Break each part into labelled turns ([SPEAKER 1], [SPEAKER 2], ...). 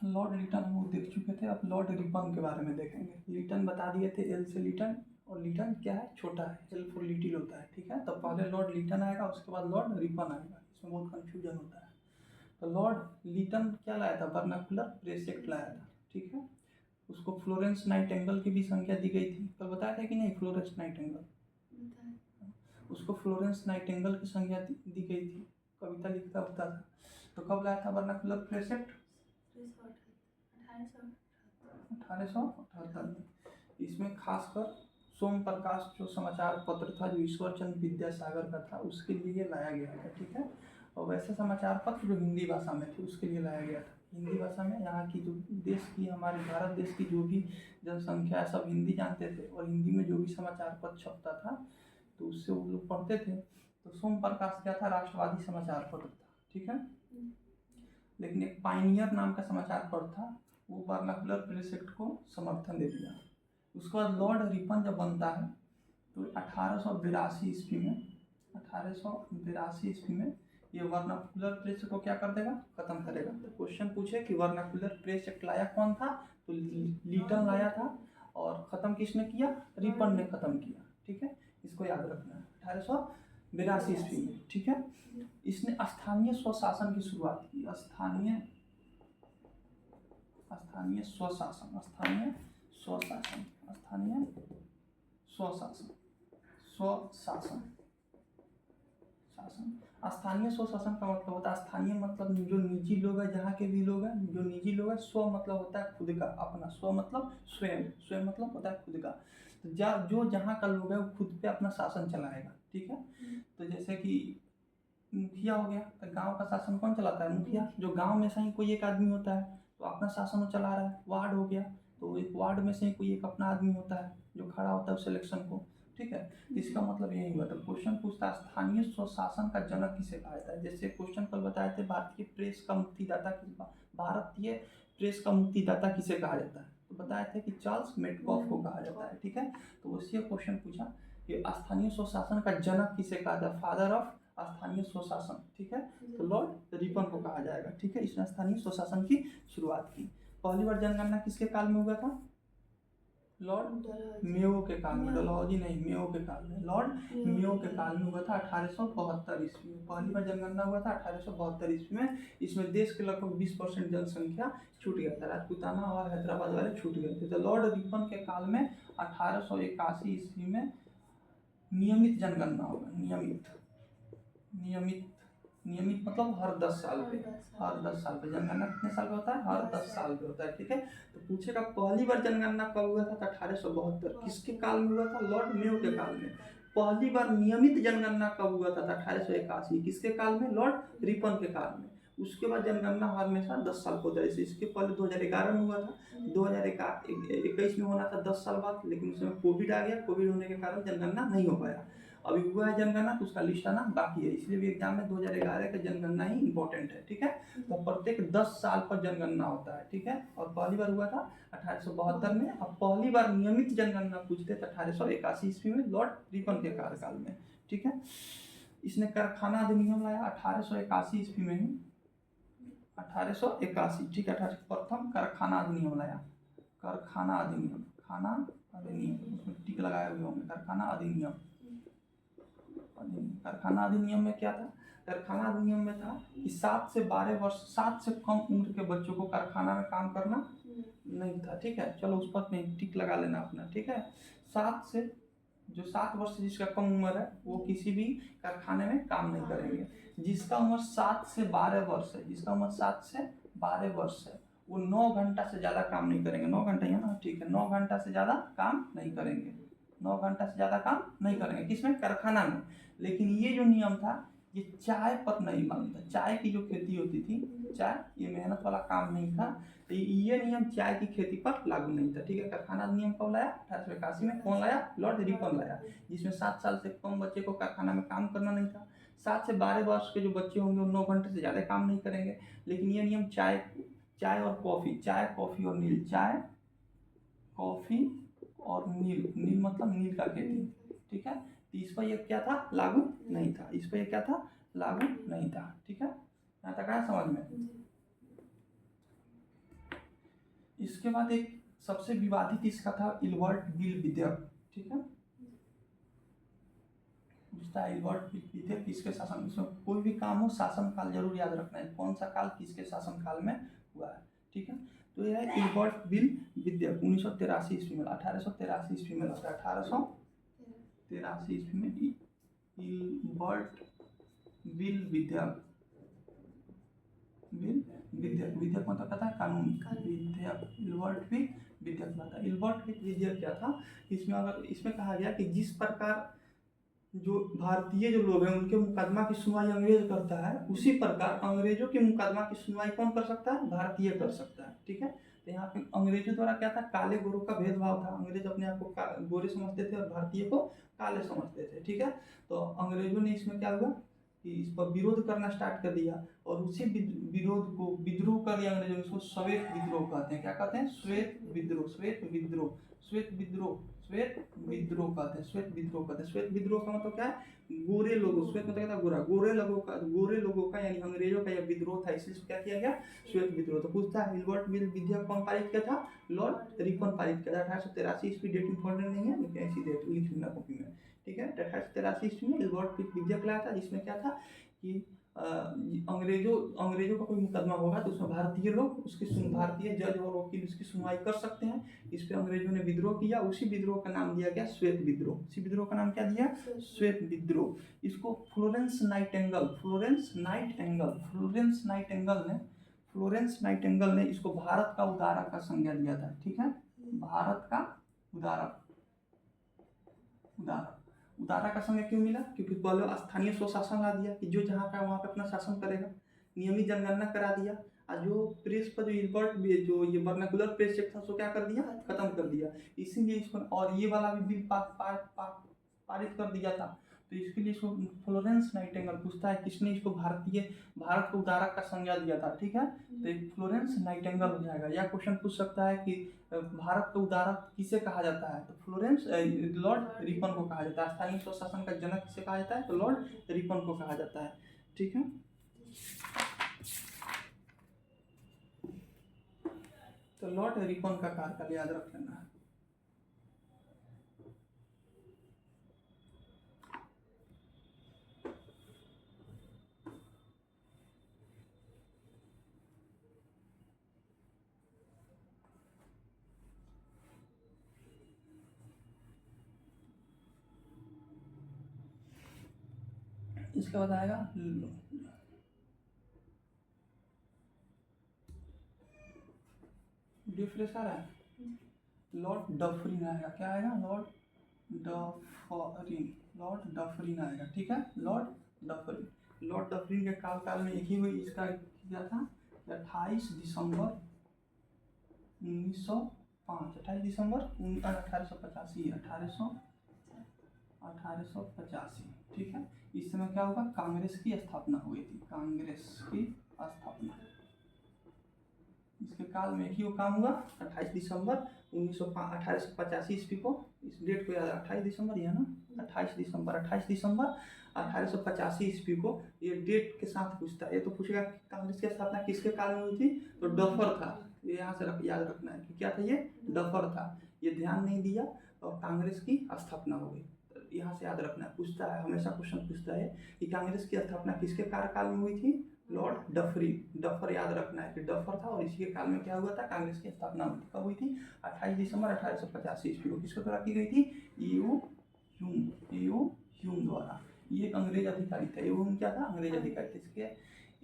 [SPEAKER 1] Lord Liton हम वो देख चुके थे, अब लॉर्ड रिपन के बारे में देखेंगे। लिटन बता दिए थे, एल से लिटन, और लिटन क्या है, छोटा है, एल फॉर लिटिल होता है, ठीक है। तो पहले लॉर्ड लिटन आएगा, उसके बाद लॉर्ड रिपन आएगा, इसमें बहुत कन्फ्यूजन होता है। तो लॉर्ड लिटन क्या लाया था, वर्नाकुलर प्रेस एक्ट लाया था, ठीक है। उसको फ्लोरेंस नाइटिंगेल की भी संख्या दी गई थी, कल बताया था कि नहीं, फ्लोरेंस नाइटिंगेल, उसको फ्लोरेंस नाइटिंगेल की संज्ञा दी गई थी, कविता लिखता होता था। तो कब लाया था वर्नाकुलर प्रेस एक्ट, 1878 में। इसमें खासकर सोम प्रकाश जो समाचार पत्र था, जो ईश्वर चंद्र विद्यासागर का था, उसके लिए लाया गया था, ठीक है। और वैसे समाचार पत्र जो हिंदी भाषा में थे उसके लिए लाया गया था। हिंदी भाषा में यहाँ की जो देश की, हमारे भारत देश की जो भी जनसंख्या है, सब हिंदी जानते थे, और हिंदी में जो भी समाचार पत्र छपता था तो उससे वो लोग पढ़ते थे। तो सोम प्रकाश क्या था, राष्ट्रवादी समाचार पत्र था, ठीक है। लेकिन एक पाइनियर नाम का समाचार पत्र था, वो वर्नाकुलर प्रेस एक्ट को समर्थन दे दिया। उसके बाद लॉर्ड रिपन जब बनता है तो 1882 ईस्वी में, 1882 ईस्वी में ये वर्नाकुलर प्रेस को क्या कर देगा, खत्म करेगा। तो क्वेश्चन पूछे कि वर्नाकुलर प्रेस एक्ट लाया कौन था, तो लिटन लाया था, और खत्म किसने किया, रिपन ने खत्म किया, ठीक है। इसको याद रखना है, 1882 ईस्वी में, ठीक है। इसने स्थानीय स्वशासन की शुरुआत की, स्थानीय स्वशासन, स्थानीय स्वशासन, स्थानीय स्वशासन, स्वशासन, शासन। स्थानीय स्वशासन का मतलब होता है, स्थानीय मतलब जो निजी लोग हैं, जहाँ के भी लोग हैं, जो निजी लोग हैं, स्व मतलब होता है खुद का, अपना, स्व मतलब स्वयं, स्वयं मतलब होता है खुद का। तो जो जहाँ का लोग है वो खुद पे अपना शासन चलाएगा, ठीक है। तो जैसे कि मुखिया हो गया, तो गांव का शासन कौन चलाता है, मुखिया। जो गांव में से ही कोई एक आदमी होता है तो अपना शासन वो चला रहा है। वार्ड हो गया, तो एक वार्ड में से ही कोई एक अपना आदमी होता है जो खड़ा होता है उस इलेक्शन को, ठीक है। तो इसका मतलब यही हुआ। तो क्वेश्चन पूछता है स्थानीय स्वशासन का जनक किसे कहा जाता है। जैसे क्वेश्चन कल बताए थे, भारतीय प्रेस का मुक्तिदाता, भारतीय प्रेस का मुक्तिदाता किसे कहा जाता है, तो बताए थे कि चार्ल्स मेडकॉफ को कहा जाता है, ठीक है। तो उसी क्वेश्चन पूछा कि स्थानीय स्वशासन का जनक किसे कहा जाता है, फादर ऑफ स्थानीय स्वशासन, ठीक है। तो लॉर्ड रिपन को कहा जाएगा, ठीक है। इसने स्थानीय स्वशासन की शुरुआत की। पहली बार जनगणना किसके काल में हुआ था, लॉर्ड मेयो के काल में, डलहौजी नहीं, मेयो के काल में, लॉर्ड मेयो के काल में हुआ था 1872 ईस्वी में। पहली बार जनगणना हुआ था 1872 ईस्वी में। इसमें देश के लगभग 20% जनसंख्या छूट गया था, राजपूताना और हैदराबाद वाले छूट गए थे। तो लॉर्ड रिपन के काल में 1881 ईस्वी में नियमित जनगणना होगा, नियमित, नियमित, नियमित मतलब हर 10 साल पे, हर 10 साल पे। जनगणना कितने साल पे होता है, हर 10 साल पे होता है, ठीक है। तो पूछेगा पहली बार जनगणना कब हुआ था, 1872, किसके काल में हुआ था, लॉर्ड मेयो के काल में। पहली बार नियमित जनगणना कब हुआ था, 1881, किसके काल में, लॉर्ड रिपन के काल में। उसके बाद जनगणना हमेशा 10 साल को होता है। इसके पहले 2011 में हुआ था, 2021 में होना था 10 साल बाद, लेकिन उसमें कोविड आ गया, कोविड होने के कारण जनगणना नहीं हो पाया। अभी हुआ है जनगणना तो उसका लिस्ट आना बाकी है, इसलिए भी एग्जाम में 2011 का जनगणना ही इंपॉर्टेंट है, ठीक है। तो प्रत्येक 10 साल पर जनगणना होता है, ठीक है। और पहली बार हुआ था 1872 में। अब पहली बार नियमित जनगणना पूछते थे 1881 ईस्वी में, लॉर्ड रिपन के कार्यकाल में, ठीक है। इसने कारखाना अधिनियम लाया 1881 ईस्वी में ही, 1881, ठीक है। प्रथम कारखाना अधिनियम लाया, कारखाना अधिनियम, खाना अधिनियम, उसमें टिक लगाए हुए होंगे, कारखाना अधिनियम। कारखाना अधिनियम में क्या था, कारखाना अधिनियम में था कि 7 से 12 वर्ष, 7 से कम उम्र के बच्चों को कारखाना में काम करना नहीं था, ठीक है। चलो उस पर नहीं टिक लगा लेना अपना, ठीक है। 7 से, जो 7 वर्ष से जिसका कम उम्र है वो किसी भी कारखाने में काम नहीं करेंगे। जिसका उम्र 7 से 12 वर्ष है, जिसका उम्र 7 से 12 वर्ष है, वो 9 घंटा से ज़्यादा काम नहीं करेंगे। 9 घंटा ही है ना, ठीक है। 9 घंटा से ज़्यादा काम नहीं करेंगे, 9 घंटा से ज़्यादा काम नहीं करेंगे, किसमें, कारखाना में। लेकिन ये जो नियम था ये चाय पर नहीं मानता। चाय की जो खेती होती थी, चाय, ये मेहनत वाला काम नहीं था, तो ये नियम चाय की खेती पर लागू नहीं था, ठीक है। कारखाना नियम कब लाया, 1881 में। कौन लाया, लॉर्ड रिपन लाया, जिसमें 7 साल से कम बच्चे को कारखाना में काम करना नहीं था। 7 से 12 वर्ष के जो बच्चे होंगे वो 9 घंटे से ज़्यादा काम नहीं करेंगे। लेकिन ये नियम चाय और कॉफ़ी, चाय कॉफ़ी और नील, चाय कॉफ़ी और नील, नील मतलब नील का खेती, ठीक है। तो इस पर यह क्या था, लागू नहीं था, इस पर यह क्या था, लागू नहीं था, ठीक है। यहाँ तक आया समझ में। इसके बाद एक सबसे विवादित इसका था इल्बर्ट बिल विधेयक, ठीक है। इल्बर्ट बिल विधेयक किसके शासन, इसमें कोई भी काम हो शासन काल जरूर याद रखना है, कौन सा काल किसके शासन काल में हुआ है, ठीक है। तो यह है इल्बर्ट बिल विधेयक 1983 ईस्वी में, 1883 ईस्वी में लगता है, 1883 ईस्वी में इल्बर्ट बिल विधेयक, विधेयक मतलब कहता है कानून, विधेयक, इल्बर्ट बिल विधेयक था। इल्बर्ट बिल विधेयक क्या था, इसमें अगर इसमें कहा गया कि जिस प्रकार जो भारतीय जो लोग हैं उनके मुकदमा की सुनवाई अंग्रेज करता है, उसी प्रकार अंग्रेजों के मुकदमा की सुनवाई कौन कर सकता है, भारतीय कर सकता है, ठीक है। तो यहाँ पे अंग्रेजों द्वारा क्या था, काले गोरों का भेदभाव था, अंग्रेज अपने आप को गोरे समझते थे और भारतीय को काले समझते थे, ठीक है। तो अंग्रेजों ने इसमें क्या हुआ कि इस पर विरोध करना स्टार्ट कर दिया, और उसी विरोध को विद्रोह कर दिया अंग्रेजों ने, इसको श्वेत विद्रोह कहते हैं। क्या कहते हैं, श्वेत विद्रोह, श्वेत विद्रोह, श्वेत विद्रोह, श्वेत विद्रोह कहते हैं, श्वेत विद्रोह कहते हैं। श्वेत विद्रोह का मतलब क्या है, गोरे लोगों, श्वेत मतलब क्या था, गोरा, गोरे लोगों का यानी अंग्रेजों का यह विद्रोह था, इसलिए क्या किया गया, श्वेत विद्रोह। तो पूछता है इल्बर्ट बिल विधेयक कौन पारित किया था, लॉर्ड रिपन पारित किया था। 1883 ईस्वी, डेट इंपॉर्टेंट नहीं है लेकिन ऐसी डेट लिख लेना कॉपी में, ठीक है। 1883 ईस्वी में इल्बर्ट बिल विधेयक लाया था, जिसमें क्या था कि अंग्रेजों का कोई मुकदमा होगा तो उसमें भारतीय लोग भारतीय जज और वकील उसकी सुनवाई कर सकते हैं। इस पे अंग्रेजों ने विद्रोह किया, उसी विद्रोह का नाम दिया गया श्वेत विद्रोह। उसी विद्रोह का नाम क्या दिया, श्वेत विद्रोह। इसको फ्लोरेंस नाइटेंगल ने इसको भारत का उदारक का संज्ञा दिया था, ठीक है। भारत का उदारक का संज्ञा क्यों मिला, क्योंकि पहले स्थानीय स्वशासन ला दिया कि जो जहाँ का वहाँ पे अपना शासन करेगा, नियमित जनगणना करा दिया, और जो प्रेस पर जो इल्बर्ट जो ये वर्नाकुलर प्रेस चेक था उसको क्या कर दिया, खत्म कर दिया। इसीलिए इसको, और ये वाला भी बिल पारित कर दिया था। तो इसके लिए इसको फ्लोरेंस नाइटेंगल पूछता है किसने इसको भारत को उदारक का संज्ञा दिया था, ठीक है। तो फ्लोरेंस नाइटेंगल हो जाएगा। या क्वेश्चन पूछ सकता है कि भारत का उदारक किसे कहा जाता है, तो फ्लोरेंस लॉर्ड रिपन को कहा जाता है। स्थानीय स्वशासन का जनक किसे कहा जाता है, तो लॉर्ड रिपन को कहा जाता है, ठीक है। तो लॉर्ड रिपन का कार्यकाल याद रख लेना है। इसका बाद आएगा डिफ्रेश आ रहा है, लॉर्ड डफरिन आएगा। क्या आएगा, लॉर्ड डफरिन आएगा, ठीक है। लॉर्ड डफरिन के काल में एक ही हुई, इसका क्या था, 28 दिसंबर 1905, 28 दिसंबर 1885, ठीक है। इस समय क्या होगा, कांग्रेस की स्थापना हुई थी, इसके काल में ही वो काम हुआ। 28 दिसंबर 1885 ईस्वी को, इस डेट को याद है, 28 दिसंबर ही है ना, 28 दिसंबर 1885 ईस्वी को, ये डेट के साथ पूछता है। ये तो पूछेगा कांग्रेस की स्थापना किसके काल में हुई थी, तो डफर था। ये यहाँ से याद रखना है कि क्या था, ये डफर था। ये ध्यान नहीं दिया और कांग्रेस की स्थापना हो गई, यहाँ से याद रखना है। पूछता है, हमेशा क्वेश्चन पूछता है कि कांग्रेस की स्थापना किसके कार्यकाल में हुई थी, लॉर्ड डफर याद रखना है कि डफर था, और इसी के काल में क्या हुआ था, कांग्रेस की स्थापना हुई थी। कब हुई थी, 28 दिसंबर 1885 ईस्वी को। किसके द्वारा की गई थी, ईयू ह्यूम द्वारा। ये एक अंग्रेज अधिकारी था। ईयू ह्यूम क्या था, अंग्रेज अधिकारी थे। इसके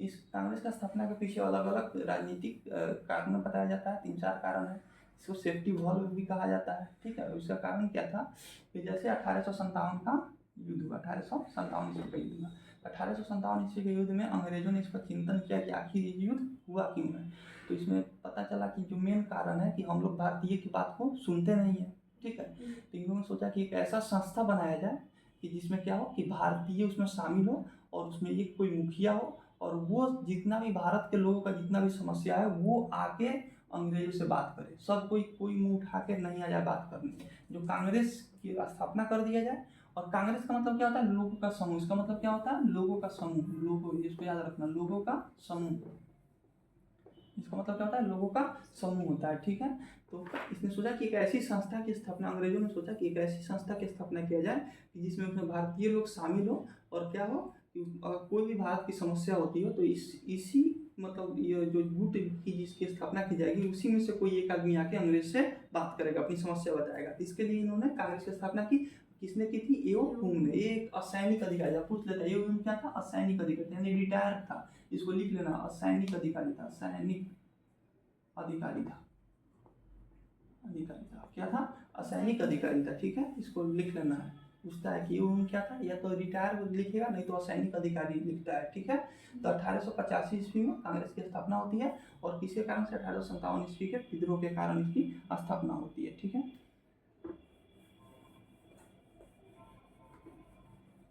[SPEAKER 1] इस कांग्रेस का स्थापना के पीछे अलग अलग राजनीतिक कारण बताया जाता है, 3-4 कारण है। इसको सेफ्टी वॉल्व भी कहा जाता है, ठीक है। उसका कारण क्या था कि जैसे 1857 का युद्ध हुआ, 1857 ईस्वी का युद्ध हुआ। 1857 ईस्वी के युद्ध में अंग्रेजों ने इस पर चिंतन किया कि आखिर ये युद्ध हुआ क्यों है। तो इसमें पता चला कि जो मेन कारण है कि हम लोग भारतीय की बात को सुनते नहीं है, ठीक है। तो इन लोगों ने सोचा कि एक ऐसा संस्था बनाया जाए कि जिसमें क्या हो कि भारतीय उसमें शामिल हो, और उसमें एक कोई मुखिया हो, और वो जितना भी भारत के लोगों का जितना भी समस्या है वो आके अंग्रेजों से बात करे। सब कोई मुंह उठा के नहीं आ जाए बात करने, जो कांग्रेस की स्थापना कर दिया जाए। और कांग्रेस का मतलब क्या होता है, लोगों का समूह। इसका मतलब क्या होता है, लोगों का समूह, लोगों, इसको याद रखना, लोगों का समूह। इसको इसका मतलब क्या होता है, लोगों का समूह होता है, ठीक है। तो इसने सोचा कि एक ऐसी संस्था की स्थापना, अंग्रेजों ने सोचा कि एक ऐसी संस्था की स्थापना किया जाए कि जिसमें उसमें भारतीय लोग शामिल हो, और क्या हो कि अगर कोई भी भारत की समस्या होती हो तो इसी मतलब ये जो गुट की जिसकी स्थापना की जाएगी उसी में से कोई एक आदमी आके अंग्रेज से बात करेगा, अपनी समस्या बताएगा। तो इसके लिए इन्होंने कांग्रेस की स्थापना की। किसने की थी? एओ हुम ने। ये एक असैनिक अधिकारी था, पूछ लेता है एओ हुम क्या था? असैनिक अधिकारी, यानी रिटायर्ड था। इसको लिख लेना, असैनिक अधिकारी था, सैनिक अधिकारी था, अधिकारी था, क्या था? असैनिक अधिकारी था, ठीक है, इसको लिख लेना है। पूछता है कि वो क्या था, या तो रिटायर लिखेगा, नहीं तो असैनिक अधिकारी लिखता है, ठीक है। तो 1885 ईस्वी में कांग्रेस की स्थापना होती है, और किसी कारण से 1857 ईस्वी के विद्रोह के कारण इसकी स्थापना होती है, ठीक है।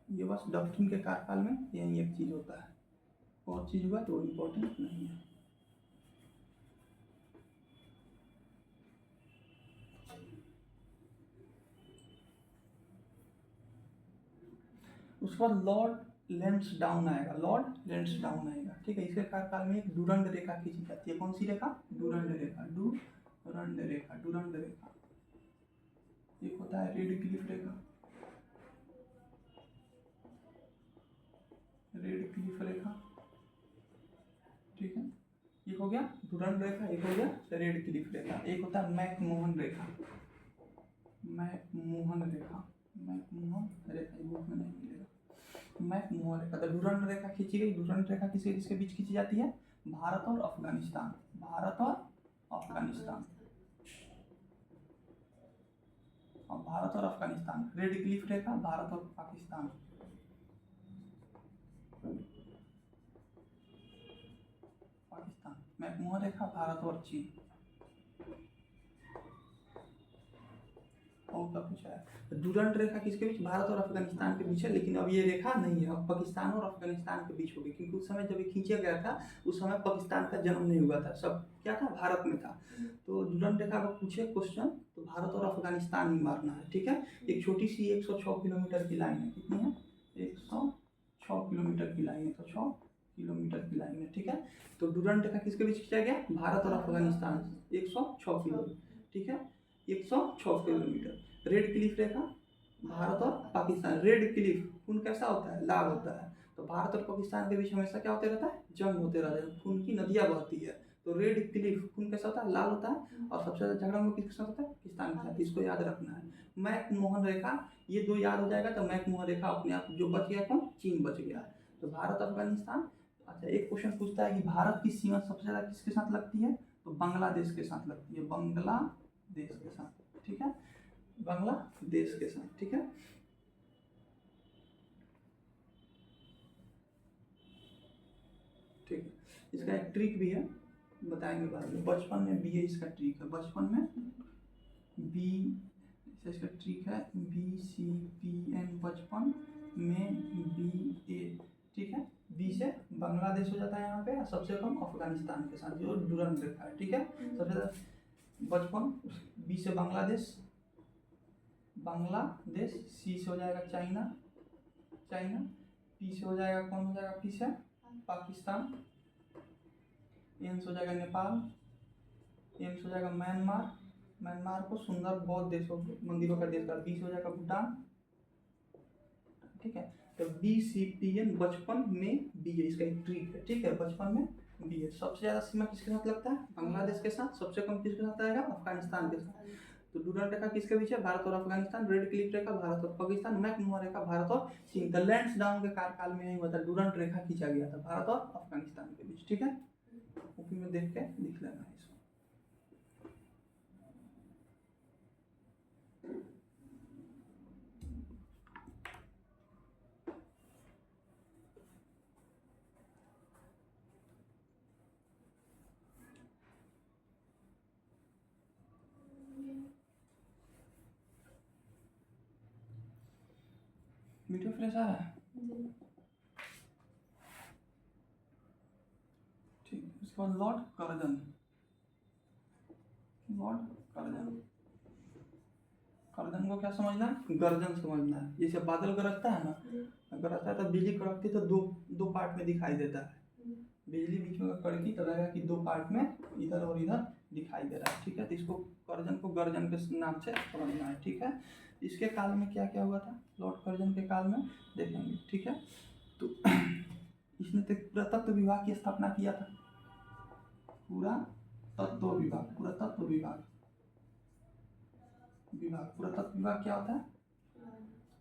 [SPEAKER 1] ये बस डॉक्ट्रिन के कार्यकाल में यही एक चीज होता है, और चीज हुआ तो इम्पोर्टेंट नहीं है। उसके बाद लॉर्ड लैंसडाउन आएगा, लॉर्ड लैंसडाउन आएगा, ठीक है। इसके कार्यकाल में एक डुरंड रेखा खींची जाती है। कौन सी रेखा? डुरंड रेखा, डुरंड रेखा, डुरंड रेखा। एक होता है रेड क्लिफ रेखा, रेड क्लिफ रेखा, ठीक है। एक हो गया डुरंड रेखा, एक हो गया रेड क्लिफ रेखा, एक होता है मैकमोहन रेखा, मैकमोहन रेखा, मैकमोहन रेखा, ये बुक में नहीं मिलेगा। मैकमोहन रेखा, तो डुरंड रेखा खींची गई। डुरंड रेखा किसके बीच खींची जाती है? भारत और अफगानिस्तान, भारत और अफगानिस्तान, और भारत और अफगानिस्तान। रेड क्लिफ रेखा भारत और पाकिस्तान, पाकिस्तान। मैकमोहन रेखा भारत और चीन। और क्या पूछा है? डुरंड रेखा किसके बीच? भारत और अफगानिस्तान के बीच है, लेकिन अब ये रेखा नहीं है, अब पाकिस्तान और अफगानिस्तान के बीच होगी, क्योंकि उस समय जब ये खींचा गया था उस समय पाकिस्तान का जन्म नहीं हुआ था, सब क्या था? भारत में था। तो डुरंड रेखा का पूछे क्वेश्चन तो भारत और अफगानिस्तान ही मारना है, ठीक है। एक छोटी सी 106 किलोमीटर की लाइन है, कितनी है? 106 किलोमीटर की लाइन है, तो 6 किलोमीटर की लाइन है, ठीक है। तो डुरंड रेखा किसके बीच खींचा गया? भारत और अफगानिस्तान, 106 किलोमीटर, ठीक है, 106 किलोमीटर। रेड क्लिफ रेखा भारत और पाकिस्तान। रेड क्लिफ खून कैसा होता है? लाल होता है। तो भारत और पाकिस्तान के बीच हमेशा क्या होते रहता है? जंग होते रहता है, खून की नदियां बहती है। तो रेड क्लिफ खून कैसा होता है? लाल होता है। और सबसे ज्यादा झगड़ा में किसके साथ होता है? पाकिस्तान के साथ, इसको याद रखना है। मैकमोहन रेखा, ये दो याद हो जाएगा तो मैकमोहन रेखा अपने आप जो बच गया, कौन? चीन बच गया। तो भारत अफगानिस्तान। अच्छा, एक क्वेश्चन पूछता है कि भारत की सीमा सबसे ज्यादा किसके साथ लगती है? तो बांग्लादेश के साथ लगती है, बांग्लादेश के साथ, ठीक है, बांग्लादेश के साथ, ठीक है। ठीक है, इसका एक ट्रिक भी है, बताएंगे बाद में। बचपन में बी ए इसका ट्रिक है, बचपन में बी, इसका ट्रिक है BCPN, बचपन में BA, ठीक है। बी से बांग्लादेश हो जाता है यहाँ पे, सबसे कम अफगानिस्तान के साथ जो डुरंड रेखा है, ठीक है। सबसे ज्यादा बचपन, बी से बांग्लादेश, बांग्लादेश, सी से हो जाएगा चाइना, चाइना, पी से हो जाएगा, कौन हो जाएगा? पी से पाकिस्तान, एन से हो जाएगा नेपाल, एम से हो जाएगा म्यांमार, म्यांमार को सुंदर बौद्ध देशों मंदिरों का देश का। बी से हो जाएगा भूटान, ठीक है। तो BCPN बचपन में बी है, इसका एक ट्रिक है, ठीक है, बचपन में बी है। सबसे ज्यादा सीमा किसके साथ लगता है? बांग्लादेश के साथ। सबसे कम किसके साथ आएगा? अफगानिस्तान के साथ। तो डुरंड रेखा किसके बीच है? भारत और अफगानिस्तान। रेड क्लिफ रेखा भारत और पाकिस्तान। मैकमोहन रेखा भारत और चीन। तो लैंसडाउन के कार्यकाल में यही हुआ था, डुरंड रेखा खींचा गया था भारत और अफगानिस्तान के बीच, ठीक है। कॉपी में देख के लिख लेना है इसको। वीडियो फ्रेश आ रहा है? ठीक, उसके बाद Lord Curzon, Lord Curzon. Curzon को क्या समझना है? गर्जन समझना है। जैसे बादल गरजता है ना, गरजता है तो बिजली कड़कती तो दो पार्ट में दिखाई देता है, बिजली बीच में कड़की तो लगेगा कि दो पार्ट में इधर और इधर दिखाई दे रहा है, ठीक है। तो इसको कर्जन को गर्जन के नाम से समझना है, ठीक है। इसके काल में क्या क्या हुआ था लॉर्ड कर्जन के काल में देखेंगे, ठीक है। तो इसने तो पुरातत्व विभाग की स्थापना किया था, पुरातत्व विभाग। पुरातत्व विभाग क्या होता है?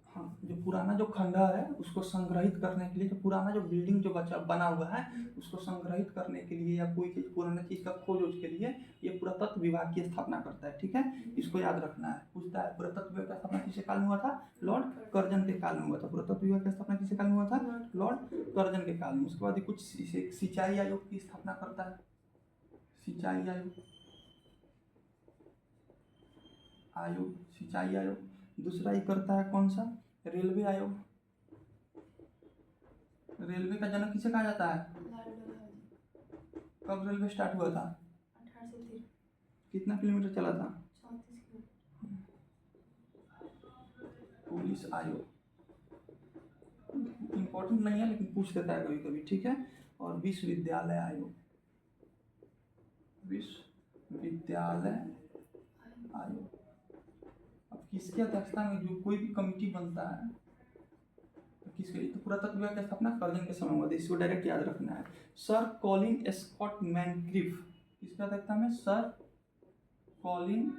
[SPEAKER 1] हाँ, जो पुराना जो खंडहर है उसको संग्रहित करने के लिए, जो पुराना जो बिल्डिंग जो बना हुआ है उसको संग्रहित करने के लिए, या कोई चीज़ पुराना चीज़ का खोज के लिए ये पुरातत्व विभाग की स्थापना करता है, ठीक है। इसको याद रखना है। पूछता है पुरातत्व विभाग का स्थापना किसके काल में हुआ था? लॉर्ड कर्जन के काल में हुआ था। पुरातत्व विभाग की स्थापना किसके काल में हुआ था? लॉर्ड कर्जन के काल में। उसके बाद कुछ सिंचाई आयोग की स्थापना करता है, सिंचाई आयोग। दूसरा ही करता है कौन सा? रेलवे आयोग। रेलवे का जनक किसे कहा जाता है? कब रेलवे स्टार्ट हुआ था? 1830। कितना किलोमीटर चला था? 34 किलोमीटर। पुलिस आयोग इम्पोर्टेंट नहीं है लेकिन पूछ देता है कभी कभी, ठीक है। और विश्वविद्यालय आयोग, विश्वविद्यालय आयोग। अब किसके अध्यक्षता में जो कोई भी कमिटी बनता है तो किसके लिए? तो पुरातत्व विभाग की स्थापना कर्जन के समय हुआ था, इसको डायरेक्ट याद रखना है। सर कॉलिन स्कॉट मैनक्रिफ किसका अध्यक्षता में? Sir Colin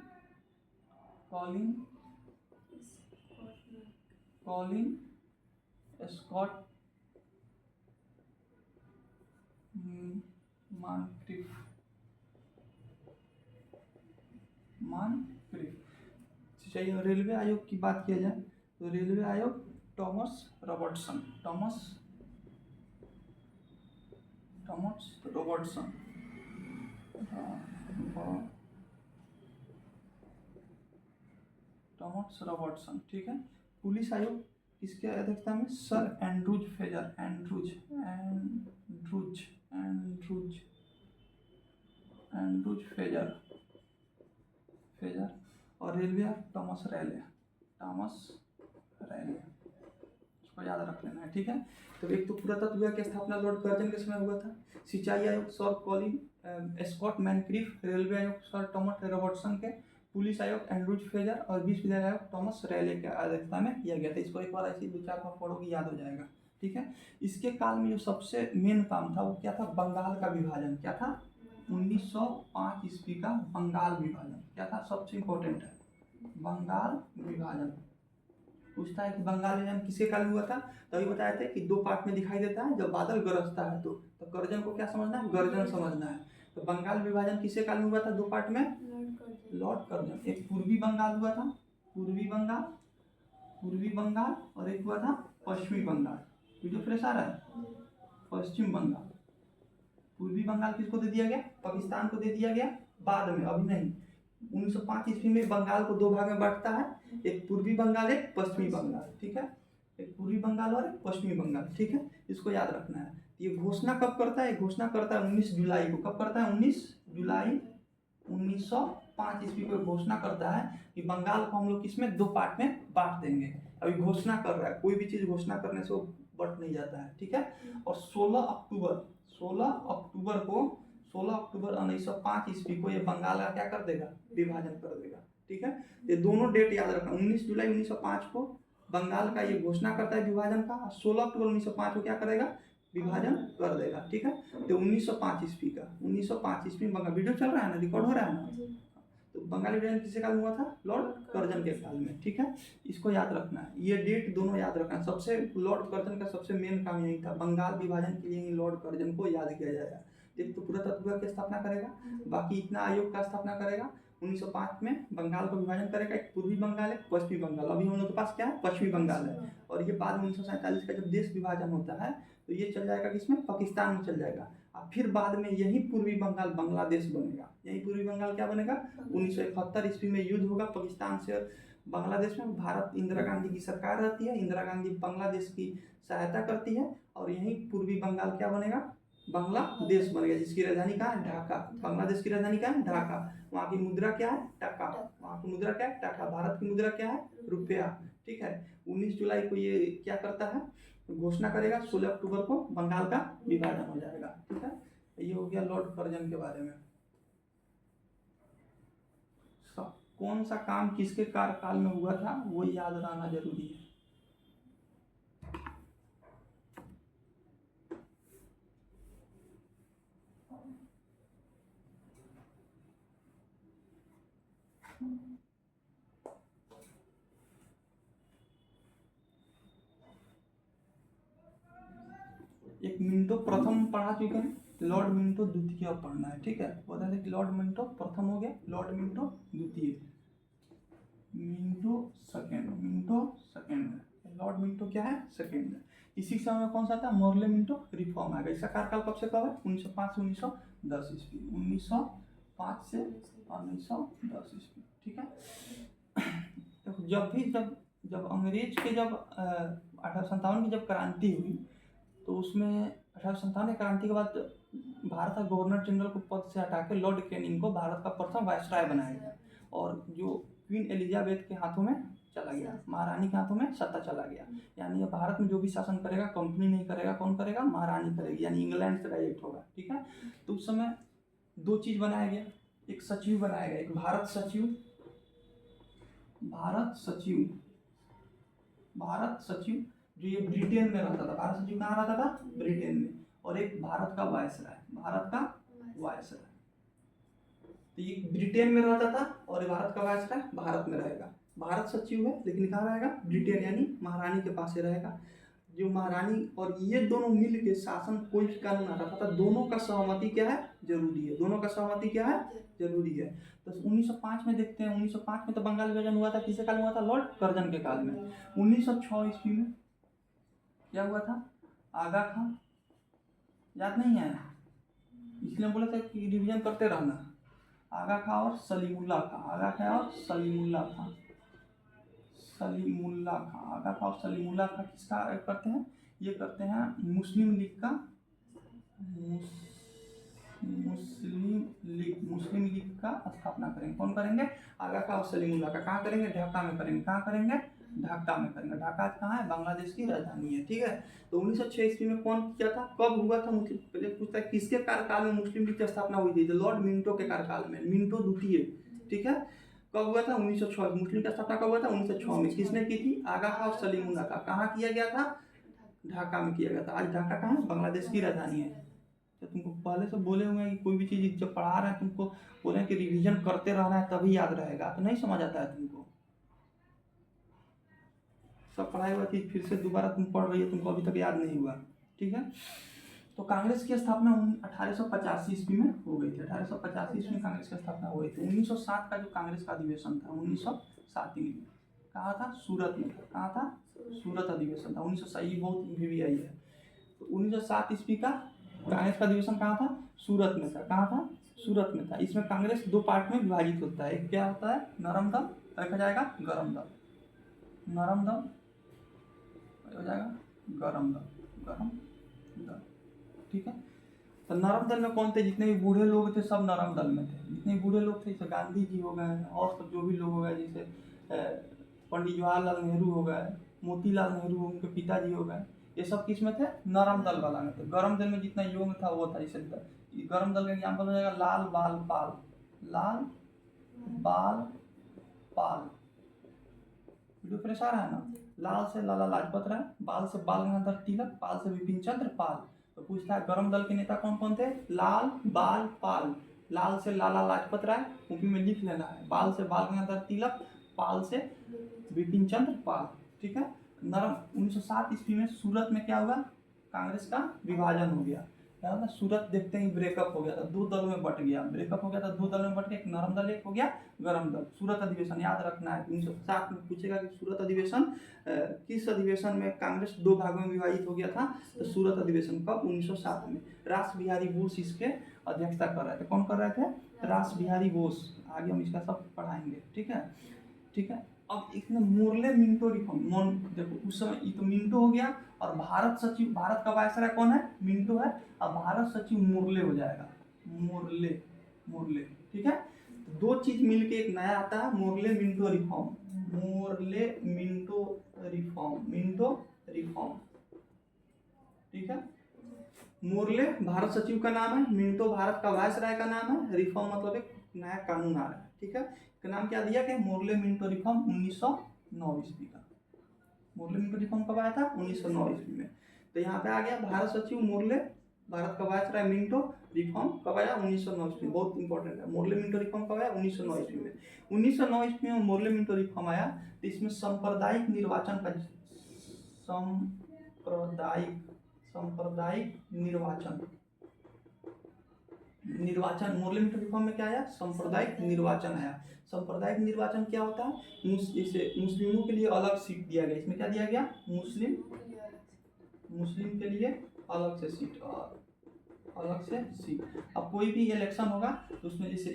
[SPEAKER 1] Scott Moncrieff. चाहिए। रेलवे आयोग की बात किया जाए तो रेलवे आयोग थॉमस रॉबर्टसन ठीक है। पुलिस आयोग किसके अध्यक्षता में? Sir Andrews phasor. और रेलवे टॉमस रैले, इसको याद रख लेना है, ठीक है। तो एक तो पुरातत्व विभाग की स्थापना लॉर्ड कर्जन के समय हुआ था। सिंचाई आयोग सर कॉलिन स्कॉट मैनक्रिफ। रेलवे आयोग सर टॉमस रॉबर्टसन के। पुलिस आयोग एंड्रूज फेजर। और विश्वविद्यालय आयोग थॉमस रैले के अध्यक्षता में किया गया था। इसको एक बार ऐसे 2-4 बार पढ़ोगे याद हो जाएगा, ठीक है। इसके काल में जो सबसे मेन काम था वो क्या था? बंगाल का विभाजन। क्या था? 1905 ईस्वी का बंगाल विभाजन क्या था? सबसे इम्पोर्टेंट है बंगाल विभाजन। पूछता है कि बंगाल विभाजन किसके काल में हुआ था? तभी बताए थे कि दो पार्ट में दिखाई देता है, जब बादल गरजता है तो गर्जन को क्या समझना है? गर्जन समझना है। तो बंगाल विभाजन किसके काल में हुआ था? दो पार्ट में लॉर्ड कर्जन। एक पूर्वी बंगाल हुआ था, पूर्वी बंगाल, और एक हुआ था पश्चिमी बंगाल। वीडियो फ्रेश आ रहा है? पश्चिम बंगाल। पूर्वी बंगाल किसको दे दिया गया? पाकिस्तान को दे दिया गया बाद में, अभी नहीं। 1905 ईस्वी में बंगाल को दो भाग में बांटता है, एक पूर्वी बंगाल एक पश्चिमी बंगाल, ठीक है। एक पूर्वी बंगाल और एक पश्चिमी बंगाल, ठीक है। इसको याद रखना है। ये घोषणा कब करता है? घोषणा करता है 19 जुलाई को। कब करता है? 19 जुलाई 1905 ईस्वी को घोषणा करता है कि बंगाल को हम लोग किसमें? दो पार्ट में बांट देंगे। अभी घोषणा कर रहा है, कोई भी चीज़ घोषणा करने से वो बट नहीं जाता है, ठीक है। और 16 अक्टूबर 1905 ईस्वी को ये बंगाल का क्या कर देगा? विभाजन कर देगा, ठीक है। ये दोनों डेट याद रखना। 19 जुलाई 1905 को बंगाल का ये घोषणा करता है विभाजन का, और 16 अक्टूबर 1905 को क्या करेगा? विभाजन कर देगा, ठीक है। तो 1905 ईस्वी का 1905 ईस्वी में बंगाल, वीडियो चल रहा है ना, रिकॉर्ड हो रहा है ना। तो बंगाली विभाजन किसके काल में हुआ था? लॉर्ड कर्जन के काल में, ठीक है। इसको याद रखना है, ये डेट दोनों याद रखना है। सबसे लॉर्ड कर्जन का सबसे मेन काम यही था, बंगाल विभाजन के लिए ही लॉर्ड कर्जन को याद किया जाएगा। एक तो पुरातत्व विभाग की स्थापना करेगा, बाकी इतना आयोग का स्थापना करेगा। 1905 में बंगाल को विभाजन करेगा, एक पूर्वी बंगाल एक पश्चिमी बंगाल। अभी हम लोग के पास क्या है? पश्चिमी बंगाल है। और ये बाद में 1947 का जब देश विभाजन होता है तो ये चल जाएगा किसमें? पाकिस्तान में चल जाएगा। और फिर बाद में यही पूर्वी बंगाल बांग्लादेश बनेगा। यही पूर्वी बंगाल क्या बनेगा? 1971 ईस्वी में युद्ध होगा पाकिस्तान से बांग्लादेश में। भारत इंदिरा गांधी की सरकार रहती है, इंदिरा गांधी बांग्लादेश की सहायता करती है, और यही पूर्वी बंगाल क्या बनेगा? बांग्लादेश बनेगा, जिसकी राजधानी कहाँ है? ढाका। बांग्लादेश की राजधानी क्या है? ढाका। वहाँ की मुद्रा क्या है? टका। वहाँ की मुद्रा क्या है? टका। भारत की मुद्रा क्या है? रुपया, ठीक है। 19 जुलाई को ये क्या करता है? तो घोषणा करेगा 16 अक्टूबर को बंगाल का विभाजन हो जाएगा। ठीक है, ये हो गया लॉर्ड कर्जन के बारे में। कौन सा काम किसके कार्यकाल में हुआ था वो याद रहना जरूरी है। एक मिंटो प्रथम पढ़ा चुके हैं, लॉर्ड मिंटो द्वितीय पढ़ना है। ठीक है, बता दें कि लॉर्ड मिंटो प्रथम हो गया, लॉर्ड मिंटो द्वितीय, मिंटो सेकेंड, लॉर्ड मिंटो क्या है, सेकेंड। इसी समय में कौन सा था, मोरले मिंटो रिफॉर्म आएगा। इसका कार्यकाल कब से कब है, 1905 से 1910 ईस्वी, 1905 से 1910 ईस्वी। ठीक है, तो जब अंग्रेज के जब 1857 की जब क्रांति हुई तो उसमें 1857 की क्रांति के बाद भारत का गवर्नर जनरल को पद से हटा के लॉर्ड कैनिंग को भारत का प्रथम वायसराय बनाया गया, और जो क्वीन एलिजाबेथ के हाथों में चला गया, महारानी के हाथों में सत्ता चला गया। यानी ये भारत में जो भी शासन करेगा कंपनी नहीं करेगा, कौन करेगा, महारानी करेगी, यानी इंग्लैंड से डायरेक्ट होगा। ठीक है, तो उस समय दो चीज बनाया गया, एक सचिव बनाया गया, एक भारत सचिव जो ये ब्रिटेन में रहता था। भारत सचिव कहाँ रहता था, ब्रिटेन में, और एक भारत का वायसराय, तो ये ब्रिटेन में रहता था और ये भारत का वायसराय भारत में रहेगा। भारत सचिव है लेकिन कहाँ रहेगा, ब्रिटेन, यानी महारानी के पास ही रहेगा। जो महारानी और ये दोनों मिल के शासन कोई भी कानून आता था, दोनों का सहमति क्या है, जरूरी है, दोनों का सहमति क्या है, जरूरी है। तो 1905 में देखते हैं, 1905 में तो बंगाल विभाजन हुआ था, किसके काल में हुआ था, लॉर्ड कर्जन के काल में। 1906 ईस्वी में क्या हुआ था, आगा खां, याद नहीं है, इसलिए बोला था कि रिवीजन करते रहना। आगा खां और सलीमुल्लाह खां, आगा खां और सलीमुल्लाह खां, आगा खां और सलीमुल्लाह खां किसका करते हैं, ये करते हैं मुस्लिम लीग का, मुस्लिम लीग का स्थापना करेंगे। कौन करेंगे, आगा खां और सलीमुल्लाह का। कहाँ करेंगे, ढाका में करेंगे। कहाँ करेंगे, ढाका में करेंगे। ढाका कहाँ है, बांग्लादेश की राजधानी है। ठीक है, तो 1906 ईस्वी में कौन किया था, कब हुआ था, मुस्लिम, पहले पूछता है किसके कार्यकाल में मुस्लिम लीग की स्थापना हुई थी, तो लॉर्ड मिंटो के कार्यकाल में, मिंटो द्वितीय। ठीक है, कब हुआ था, 1906। मुस्लिम की स्थापना कब हुआ था, 1906 में। किसने की थी, आगा खां और सलीमुल्लाह का। कहाँ किया गया था, ढाका में किया गया था। आज ढाका कहाँ है, बांग्लादेश की राजधानी है। तो तुमको पहले से बोले हुए हैं कि कोई भी चीज़ जब पढ़ा रहे हैं तुमको बोले कि रिवीजन करते रहना है तभी याद रहेगा, तो नहीं समझ आता है तुमको। सब पढ़ाई हुआ चीज़ फिर से दोबारा तुम पढ़ रही है, तुमको अभी तक याद नहीं हुआ। ठीक है, तो कांग्रेस की स्थापना 1885 ईस्वी में हो गई थी। 1885 ईस्वी में कांग्रेस की स्थापना हो गई थी। 1907 का जो कांग्रेस का अधिवेशन था, 1907 में कहाँ था, सूरत में था। कहाँ था, सूरत अधिवेशन था 1907। ये बहुत VVI है। तो 1907 ईस्वी का कांग्रेस का अधिवेशन कहाँ था, सूरत में था। कहाँ था, सूरत में था। इसमें कांग्रेस दो पार्ट में विभाजित होता है, एक क्या होता है, नरम दल, देखा जाएगा गरम दल, नरम दल हो जाएगा गरम दल। ठीक है, तो नरम दल में कौन थे, जितने भी बूढ़े लोग थे सब नरम दल में थे। जितने भी बूढ़े लोग थे, जैसे गांधी जी हो गए और सब जो भी लोग हो गए, जैसे पंडित जवाहरलाल नेहरू हो गए, मोतीलाल नेहरू, उनके पिताजी हो गए, ये सब किस में थे, नरम दल वाला में थे। गरम दल में जितना योग था वो था। जैसे गरम दल का एग्जाम्पल हो जाएगा लाल बाल पाल, वीडियो फ्रेश आ रहा है ना। लाल से लाला लाजपत राय, बाल से बाल गंगाधर तिलक, पाल से विपिन चंद्र पाल। तो पूछता है गरम दल के नेता कौन कौन थे, लाल बाल पाल। लाल से लाला लाजपत राय, कॉपी में लिख लेना है, बाल से बाल गंगाधर तिलक, पाल से विपिन चंद्र पाल। ठीक है, नरम 1907 ईस्वी में सूरत में क्या हुआ, कांग्रेस का विभाजन हो गया। क्या होता, सूरत देखते ही ब्रेकअप हो गया था, दो दलों में बट गया, ब्रेकअप हो गया था, दो दलों में बट गया, एक नरम दल एक हो गया गरम दल। सूरत अधिवेशन याद रखना है, 1907 में पूछेगा कि सूरत अधिवेशन किस अधिवेशन में कांग्रेस दो भागों में विभाजित हो गया था, तो सूरत अधिवेशन कब, 1907 में। रास बिहारी बोस इसके अध्यक्षता कर रहे थे। कौन कर रहे थे, रास बिहारी बोस। आगे हम इसका सब पढ़ाएंगे। ठीक है, ठीक है। अब इसमें मोरले मिंटो रिफॉर्म, देखो उस समय ये तो मिंटो हो गया, और भारत सचिव, भारत का वायसराय कौन है, मिंटो है, अब भारत सचिव मोरले हो जाएगा, मोरले। ठीक है, तो दो चीज मिलके एक नया आता है, Morley Minto reform, Minto reform. ठीक है। मोर्ले भारत सचिव का नाम है, मिंटो भारत का वायसराय का नाम है, रिफॉर्म मतलब एक नया कानून आ रहा है, ठीक है। इसका नाम क्या दिया गया, मोर्ले मिंटो रिफॉर्म 1909 ईस्वी का। मोर्ले मिंटो रिफॉर्म कब आया था, 1909 ईस्वी में। तो यहाँ पे आ गया भारत सचिव मोर्ले, भारत का वायसराय मिंटो, रिफॉर्म कब आया, 1909 ईस्वी। बहुत इंपॉर्टेंट है, मोर्ले मिंटो रिफॉर्म कब आया, 1909 ईस्वी में। 1909 ईस्वी में मोर्ले मिंटो रिफॉर्म आया, तो इसमें सांप्रदायिक निर्वाचन का सांप्रदायिक निर्वाचन मोर्ले मिंटो रिफॉर्म में क्या आया, सांप्रदायिक निर्वाचन आया। सांप्रदायिक निर्वाचन क्या होता है, जैसे मुस्लिमों के लिए अलग सीट दिया गया, इसमें क्या दिया गया, मुस्लिम के लिए अलग से सीट और अलग से सीट। अब कोई भी इलेक्शन होगा तो उसमें जैसे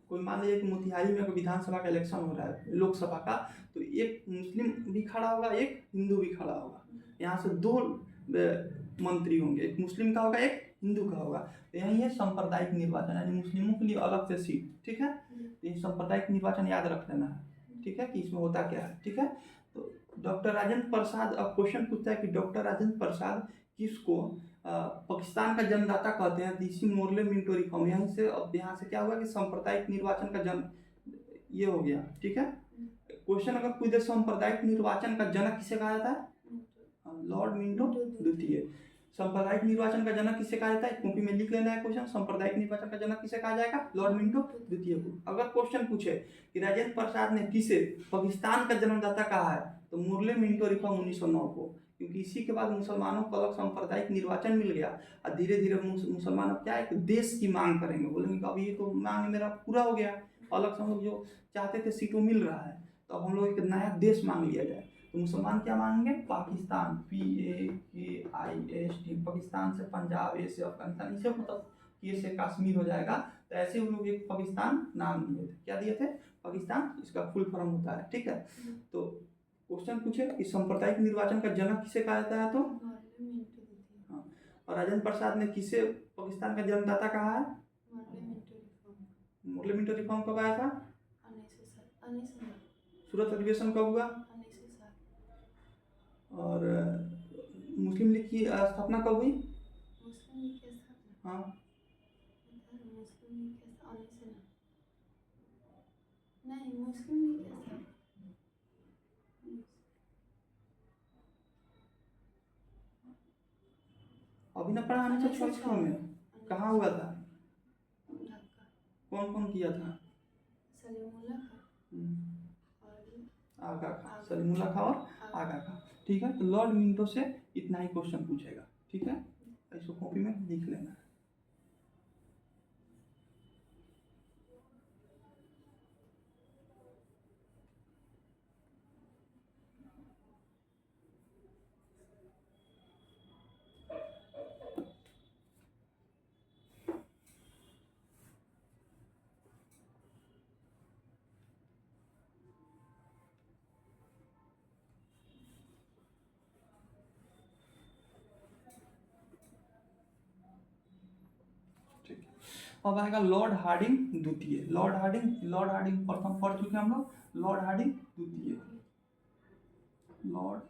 [SPEAKER 1] कोई मान लीजिए कि मोतिहारी में कोई विधानसभा का इलेक्शन हो रहा है, लोकसभा का, तो एक मुस्लिम भी खड़ा होगा, एक हिंदू भी खड़ा होगा। यहाँ से दो मंत्री होंगे, एक मुस्लिम का होगा, एक हिंदू का होगा। तो यही है सांप्रदायिक निर्वाचन, यानी मुस्लिमों के लिए अलग से सीट, ठीक है। तो ये सांप्रदायिक निर्वाचन याद रख लेना है, ठीक है, कि इसमें होता क्या है, ठीक है। तो डॉक्टर राजेंद्र प्रसाद, अब क्वेश्चन पूछता है कि डॉक्टर राजेंद्र प्रसाद किसको पाकिस्तान का जन्मदाता कहते हैं। इसी मोर्ले मिंटो रिफॉर्म, यहीं से अब यहाँ से क्या हुआ कि सांप्रदायिक निर्वाचन का जन्म ये हो गया, ठीक है। क्वेश्चन अगर पूछे सांप्रदायिक निर्वाचन का जनक किसे कहा जाता है, लॉर्ड मिंटो द्वितीय। सांप्रदायिक निर्वाचन का जनक किसे कहा जाता है, कॉपी में लिख लेना है क्वेश्चन, सांप्रदायिक निर्वाचन का जनक किसे कहा जाएगा, लॉर्ड मिंटो द्वितीय को। अगर क्वेश्चन पूछे कि राजेंद्र प्रसाद ने किसे पाकिस्तान का जन्मदाता कहा है, तो मोर्ले मिंटो रिफॉर्म 1909 को, क्योंकि इसी के बाद मुसलमानों को अलग सांप्रदायिक निर्वाचन मिल गया और धीरे धीरे मुसलमान अब क्या है कि देश की मांग करेंगे, बोलेंगे कि अब ये तो मांग मेरा पूरा हो गया, अलग से हम लोग जो चाहते थे सीटों मिल रहा है, तो अब हम लोग एक नया देश मांग लिया जाए। तो मुसलमान क्या मांगेंगे, पाकिस्तान, PAKIST, पाकिस्तान से पंजाब, ए से अफगानिस्तान, इसे मतलब ये से कश्मीर हो जाएगा। तो ऐसे उन लोग एक पाकिस्तान नाम दिए थे, क्या दिए थे, पाकिस्तान, इसका फुल फॉर्म होता है, ठीक है। तो क्वेश्चन पूछे कि सांप्रदायिक निर्वाचन का जनक किसे कहा जाता है, तो हाँ, और राजेंद्र प्रसाद ने किसे पाकिस्तान का जन्मदाता कहा है, मोर्ले मिंटो रिफॉर्म कब आया था, सूरत अधिवेशन कब हुआ, और मुस्लिम लीग की स्थापना कब हुई, हाँ, अभी ना पढ़ा 1966 में, कहाँ हुआ था, कौन कौन किया था, आगा खा, सलीमुल्लाह खा और आगा खा, ठीक है। तो लॉर्ड मिंटो से इतना ही क्वेश्चन पूछेगा, ठीक है, इसको कॉपी में लिख लेना है। अब आएगा लॉर्ड हार्डिंग द्वितीय। लॉर्ड हार्डिंग प्रथम पढ़ चुके हम लोग, लॉर्ड हार्डिंग द्वितीय, Lord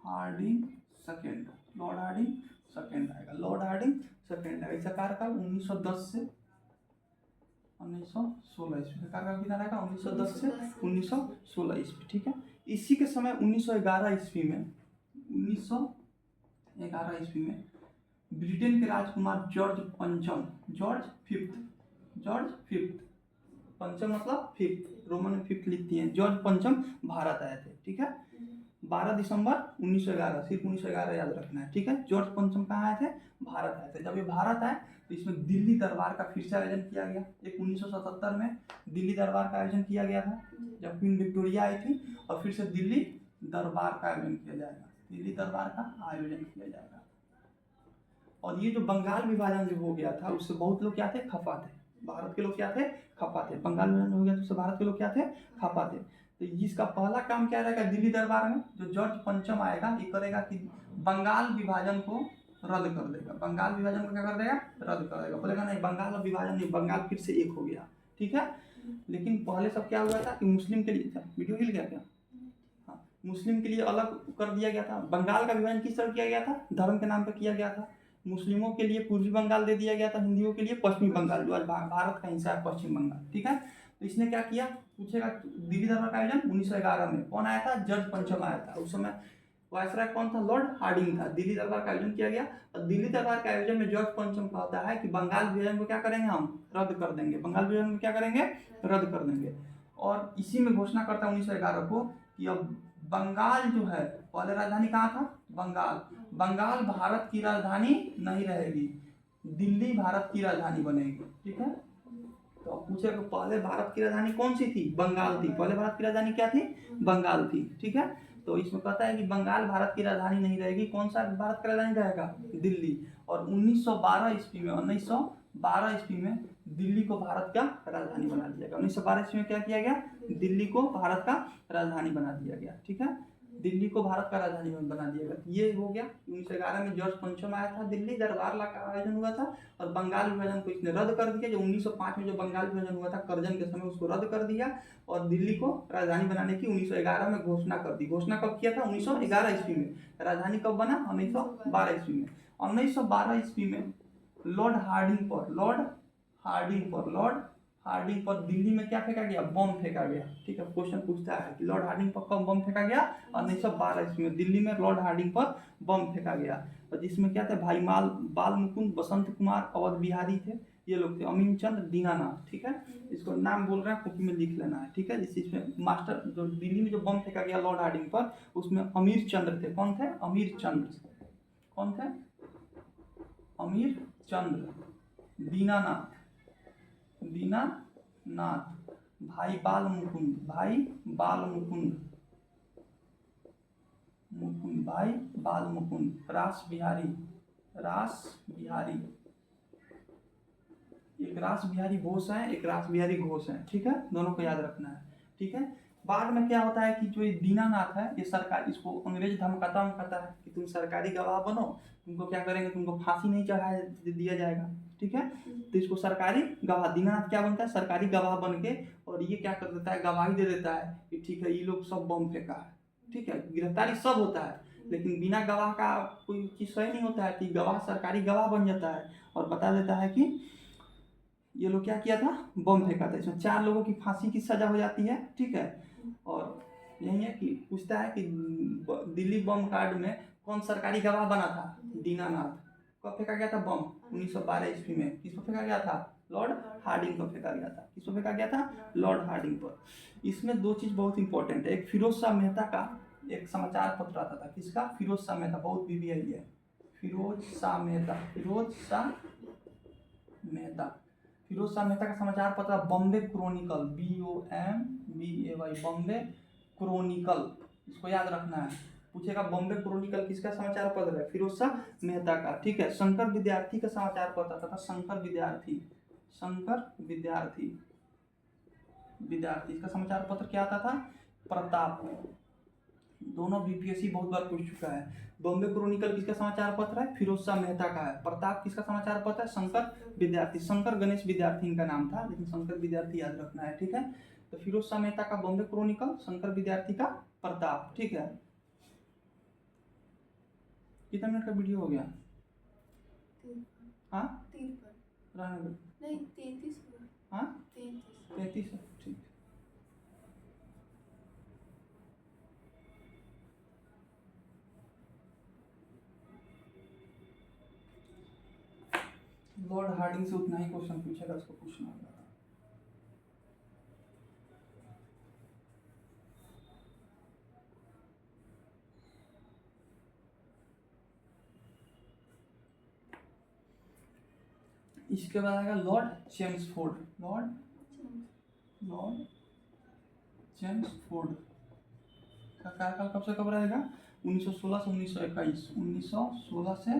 [SPEAKER 1] Hardinge second, Lord Hardinge second आएगा, लॉर्ड हार्डिंग सेकेंड आएगा। इसका कार्यकाल 1910 से 1916 ईस्वी का कार्यकाल कितना रहेगा, 1910 से 1916 ईस्वी, ठीक है। इसी के समय 1911 ईस्वी में, 1911 ईस्वी में ब्रिटेन के राजकुमार जॉर्ज फिफ्थ, पंचम मतलब फिफ्थ, रोमन में फिफ्थ लिखती हैं, जॉर्ज पंचम भारत आए थे, ठीक है। 12 दिसंबर 1911, सिर्फ 1911 याद रखना है, ठीक है। जॉर्ज पंचम कहाँ आए थे, भारत आए थे। जब ये भारत आए तो इसमें दिल्ली दरबार का फिर से आयोजन किया गया। एक 1977 में दिल्ली दरबार का आयोजन किया गया था, जब क्वीन विक्टोरिया आई थी, और फिर से दिल्ली दरबार का आयोजन किया जाएगा, दिल्ली दरबार का आयोजन किया जाएगा। और ये जो बंगाल विभाजन जो हो गया था, उससे बहुत लोग क्या थे, खफा थे, भारत के लोग क्या थे, खफा थे। बंगाल विभाजन हो गया तो उससे भारत के लोग क्या थे, खफा थे। तो इसका पहला काम क्या रहेगा, दिल्ली दरबार में जो जॉर्ज पंचम आएगा, ये करेगा कि बंगाल विभाजन को रद्द कर देगा, बंगाल विभाजन को क्या कर देगा, रद्द कर देगा। बोलेगा नहीं, बंगाल विभाजन नहीं, बंगाल फिर से एक हो गया, ठीक है। लेकिन पहले सब क्या हुआ था कि मुस्लिम के लिए, वीडियो हिल गया क्या, हाँ, मुस्लिम के लिए अलग कर दिया गया था। बंगाल का विभाजन किस तरह किया गया था? धर्म के नाम पर किया गया था। मुस्लिमों के लिए पूर्वी बंगाल दे दिया गया था, हिंदुओं के लिए पश्चिमी बंगाल, जो आज भारत का हिस्सा है पश्चिम बंगाल, ठीक है। तो इसने क्या किया पूछेगा, दिल्ली दरबार का आयोजन 1911 में कौन आया था? जॉर्ज पंचम आया था। उस समय वायसराय कौन था? लॉर्ड हार्डिंग था। दिल्ली दरबार का आयोजन किया गया और दिल्ली दरबार के आयोजन में जॉर्ज पंचम का होता है कि बंगाल विभाजन को क्या करेंगे हम? रद्द कर देंगे। बंगाल विभाजन को क्या करेंगे? रद्द कर देंगे। और इसी में घोषणा करता है 1911 को कि अब बंगाल जो है, पहले राजधानी कहाँ था? बंगाल। बंगाल भारत की राजधानी नहीं रहेगी, दिल्ली भारत की राजधानी बनेगी, ठीक है। तो अब पूछे कि पहले भारत की राजधानी कौन सी थी? बंगाल थी। पहले भारत की राजधानी क्या थी? बंगाल थी, ठीक है। तो इसमें कहता है कि बंगाल भारत की राजधानी नहीं रहेगी, कौन सा भारत की राजधानी रहेगा? दिल्ली। और 1912 ईस्वी में 1912 ईस्वी में दिल्ली को भारत का राजधानी बना दिया गया। 1912 ईस्वी में क्या किया गया? दिल्ली को भारत का राजधानी बना दिया गया, ठीक है। दिल्ली को भारत का राजधानी बना दिया गया। ये हो गया 1911 में जॉर्ज पंचम आया था, दिल्ली दरबार का आयोजन हुआ था और बंगाल विभाजन को इसने रद्द कर दिया। जो 1905 में जो बंगाल विभाजन हुआ था करजन के समय, उसको रद्द कर दिया और दिल्ली को राजधानी बनाने की 1911 में घोषणा कर दी। घोषणा कब किया था? 1911 ईस्वी में। राजधानी कब बना? 1912 ईस्वी में। 1912 ईस्वी में लॉर्ड हार्डिंग पर दिल्ली में क्या फेंका गया? बम फेंका गया, ठीक है। क्वेश्चन पूछता है कि लॉर्ड हार्डिंग पर कब बम फेंका गया? 1912 ईस्वी में दिल्ली में लॉर्ड हार्डिंग पर बम फेंका गया। और जिसमें क्या थे? भाई बाल मुकुंद, बसंत कुमार, अवध बिहारी थे, ये लोग थे। अमीन चंद्र, दीनानाथ, ठीक है। इसको नाम बोल रहे हैं, कॉपी में लिख लेना है, ठीक है। इसमें मास्टर जो दिल्ली में जो बम फेंका गया लॉर्ड हार्डिंग पर, उसमें अमीर चंद्र थे। कौन थे? अमीर चंद्र। कौन थे? अमीर चंद्र, दीनानाथ, भाई बाल मुकुंद, भाई बाल मुकुंद, रास बिहारी, एक रास बिहारी बोस है, एक रास बिहारी घोष है, ठीक है। दोनों को याद रखना है, ठीक है। बाद में क्या होता है कि जो ये दीनानाथ है, ये सरकार, इसको अंग्रेज धमकाता है कि तुम सरकारी गवाह बनो, तुमको क्या करेंगे? तुमको फांसी नहीं चढ़ाया दिया जाएगा, ठीक है। तो इसको सरकारी गवाह, दीनानाथ क्या बनता है? सरकारी गवाह बन के, और ये क्या कर देता है? गवाही दे देता है कि ठीक है, ये लोग सब बम फेंका है, ठीक है। गिरफ्तारी सब होता है, लेकिन बिना गवाह का कोई चीज सही नहीं होता है कि गवाह सरकारी गवाह बन जाता है और बता देता है कि ये लोग क्या किया था? बम फेंका था। इसमें 4 लोगों की फांसी की सजा हो जाती है, ठीक है। और यही है कि पूछता है कि दिल्ली बम कांड में कौन सरकारी गवाह बना था? दीनानाथ। कब फेंका गया था बम? 1912 ईस्वी में। किसको फेंका गया था? लॉर्ड हार्डिंग को फेंका गया था। किसको फेंका गया था? लॉर्ड हार्डिंग पर। इसमें 2 चीज बहुत इंपॉर्टेंट है। एक फिरोज शाह मेहता का एक समाचार पत्र आता था। किसका? फिरोज शाह मेहता, बहुत बीबीआई है। फिरोज शाह मेहता का समाचार पत्र Bombay Chronicle, BOMBAY, Bombay Chronicle, इसको याद रखना है। पूछेगा बॉम्बे क्रॉनिकल किसका समाचार पत्र है? फिरोज शाह मेहता का, ठीक है। शंकर विद्यार्थी का समाचार पत्र था, शंकर विद्यार्थी इसका समाचार पत्र क्या आता था? प्रताप। दोनों बीपीएससी बहुत बार पूछ चुका है। बॉम्बे क्रॉनिकल किसका समाचार पत्र है? फिरोज शाह मेहता का है। प्रताप किसका समाचार पत्र है? शंकर विद्यार्थी। शंकर गणेश विद्यार्थी इनका नाम था, लेकिन शंकर विद्यार्थी याद रखना है, ठीक है। तो फिरोज शाह मेहता का बॉम्बे क्रॉनिकल, शंकर विद्यार्थी का प्रताप, ठीक है। कितने मिनट का वीडियो हो गया? हाँ, 33, ठीक। लॉर्ड हार्डिंग से उतना ही क्वेश्चन पूछेगा, उसको पूछना होगा। इसके बाद आएगा लॉर्ड चेम्सफोर्ड। लॉर्ड चेम्सफोर्ड का कार्यकाल कब से कब रहेगा? 1916 से 1921। 1916 से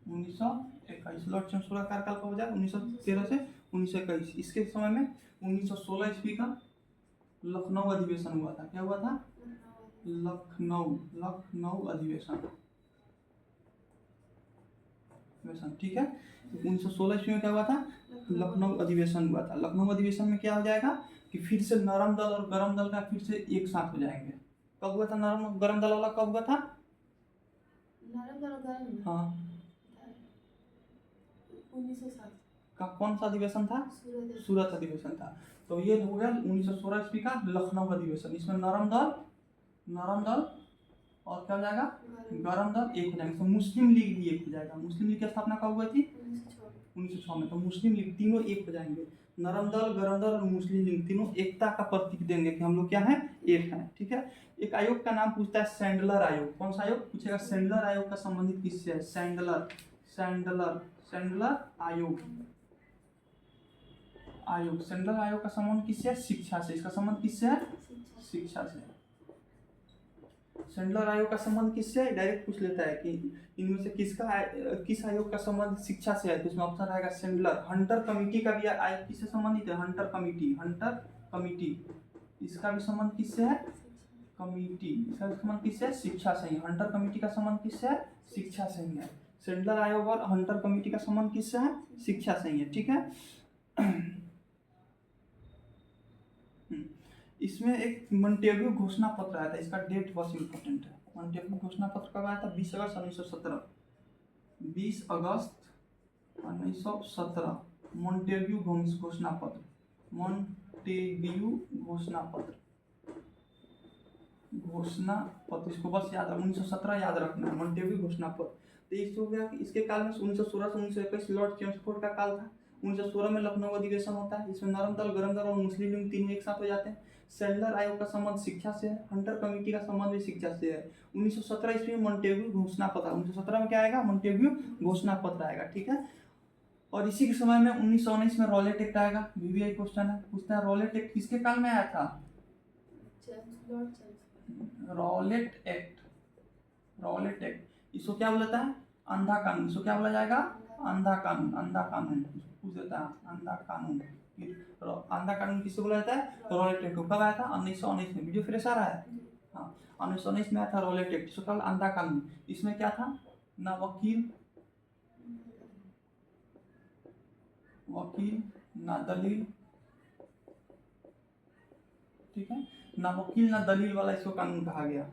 [SPEAKER 1] 1921। लॉर्ड चेम्सफोर्ड का कार्यकाल कब हो जाएगा? 1913 से 1921। इसके समय में 1916 ईस्वी का लखनऊ अधिवेशन हुआ था। क्या हुआ था? लखनऊ अधिवेशन, ठीक है। 1916 ईस्वी में क्या हुआ था? लखनऊ अधिवेशन हुआ था। लखनऊ अधिवेशन में क्या हो जाएगा कि फिर से नरम दल और गरम दल का फिर से एक साथ हो जाएंगे, कब हुआ था नरम गरम दल वाला, कब हुआ था?
[SPEAKER 2] नरम दल गरम
[SPEAKER 1] हाँ
[SPEAKER 2] 1907
[SPEAKER 1] का कौन सा अधिवेशन था? सूरत अधिवेशन था। तो ये हो गया 1916 ईस्वी का लखनऊ अधिवेशन। इसमें नरम दल और क्या हो जाएगा? गरम दल एक हो जाएगा। तो मुस्लिम लीग भी एक हो जाएगा। मुस्लिम लीग की स्थापना कब हुई थी? 1906 में। तो मुस्लिम लीग तीनों एक हो जाएंगे। नरम दल, गरम दल और मुस्लिम लीग तीनों एकता का प्रतीक देंगे कि हम लोग क्या हैं, एक हैं। ठीक है। एक आयोग का नाम पूछता है सैंडलर आयोग। कौन सा आयोग पूछेगा? सैंडलर आयोग का संबंधित किससे है? सैंडलर आयोग। सैंडलर आयोग का संबंध किससे है? शिक्षा से। इसका संबंध किससे है? शिक्षा से। सैंडलर आयोग का संबंध किससे है? डायरेक्ट पूछ लेता है कि इनमें से किस आयोग का संबंध शिक्षा से है, तो इसमें ऑप्शन आएगा सैंडलर। हंटर कमेटी का भी आयोग किससे संबंधित है? Hunter committee. इसका भी संबंध किससे है? इसका संबंध किससे है? शिक्षा से ही। हंटर कमेटी का संबंध किससे है? शिक्षा से ही है। सैंडलर आयोग और हंटर कमेटी का संबंध किससे है? शिक्षा से ही है। ठीक है। इसमें एक मॉन्टेग्यू घोषणा पत्र आया था। इसका डेट बहुत इंपॉर्टेंट है। मॉन्टेग्यू घोषणा पत्र कब आया था? 20 अगस्त 1917। 20 अगस्त 1917 मॉन्टेग्यू घोषणा पत्र। इसको बस याद रखना, 1917 याद रखना है, मॉन्टेग्यू घोषणा पत्र। तो इससे हो गया कि इसके काल में 1916 से 1921 लॉर्ड चेम्सफोर्ड का काल था। 1916 में लखनऊ अधिवेशन होता है। इसमें नरम दल, गरम दल और मुस्लिम लीग तीनों एक साथ हो जाते हैं। सैंडलर आयोग का संबंध शिक्षा से है। हंटर कमेटी का संबंध भी शिक्षा से है। 1917 ईस्वी में मॉन्टेग्यू घोषणा पत्र। 1917 में क्या आएगा? मॉन्टेग्यू घोषणा पत्र आएगा। ठीक है। और इसी के समय में 1919 में रॉलेट एक्ट आएगा। VVI क्वेश्चन है, पूछता है रॉलेट एक्ट किसके काल में आया था? Rowlatt act. इसको क्या बोलता है? अंधा कानून। इसको क्या बोला जाएगा? अंधा कानून पूछ देता है। अंधा कानून किसको बोला जाता है? Rowlatt act. कब आया था? 1919 में। वीडियो फ्रेश आ रहा है? हाँ 1919 में आया था रॉलेट एक्ट। इसको क्या? अंधा कानून। इसमें क्या था? ना वकील ना दलील। ठीक है। ना वकील ना दलील वाला इसको कानून कहा गया।